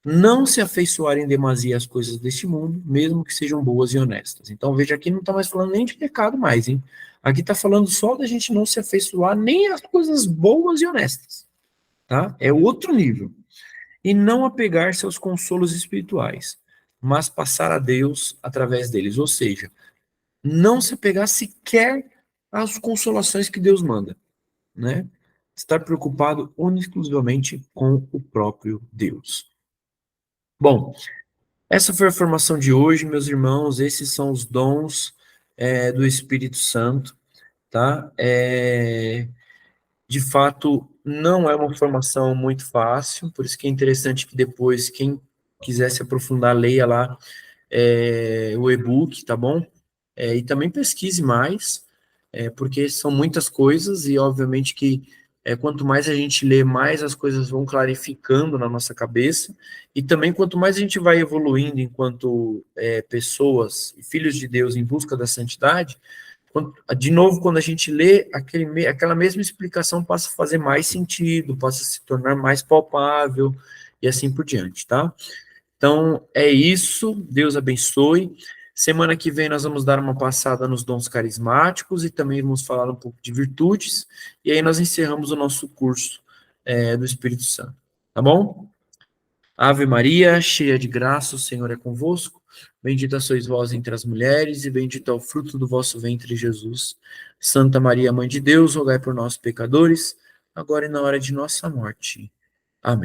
Não se afeiçoar em demasia às coisas deste mundo, mesmo que sejam boas e honestas. Então, veja, aqui não está mais falando nem de pecado mais, hein? Aqui está falando só da gente não se afeiçoar nem às coisas boas e honestas, tá? É outro nível. E não apegar-se aos consolos espirituais, mas passar a Deus através deles. Ou seja, não se apegar sequer às consolações que Deus manda, né? Estar preocupado única e exclusivamente com o próprio Deus. Bom, essa foi a formação de hoje, meus irmãos. Esses são os dons do Espírito Santo, tá? De fato, não é uma formação muito fácil, por isso que é interessante que depois, quem quiser se aprofundar, leia lá o e-book, tá bom? E também pesquise mais, porque são muitas coisas e, obviamente, que quanto mais a gente lê, mais as coisas vão clarificando na nossa cabeça e também quanto mais a gente vai evoluindo enquanto pessoas e filhos de Deus em busca da santidade, de novo, quando a gente lê, aquela mesma explicação passa a fazer mais sentido, passa a se tornar mais palpável e assim por diante, tá? Então, é isso. Deus abençoe. Semana que vem nós vamos dar uma passada nos dons carismáticos e também vamos falar um pouco de virtudes. E aí nós encerramos o nosso curso do Espírito Santo. Tá bom? Ave Maria, cheia de graça, o Senhor é convosco. Bendita sois vós entre as mulheres e bendito é o fruto do vosso ventre, Jesus. Santa Maria, Mãe de Deus, rogai por nós, pecadores, agora e na hora de nossa morte. Amém.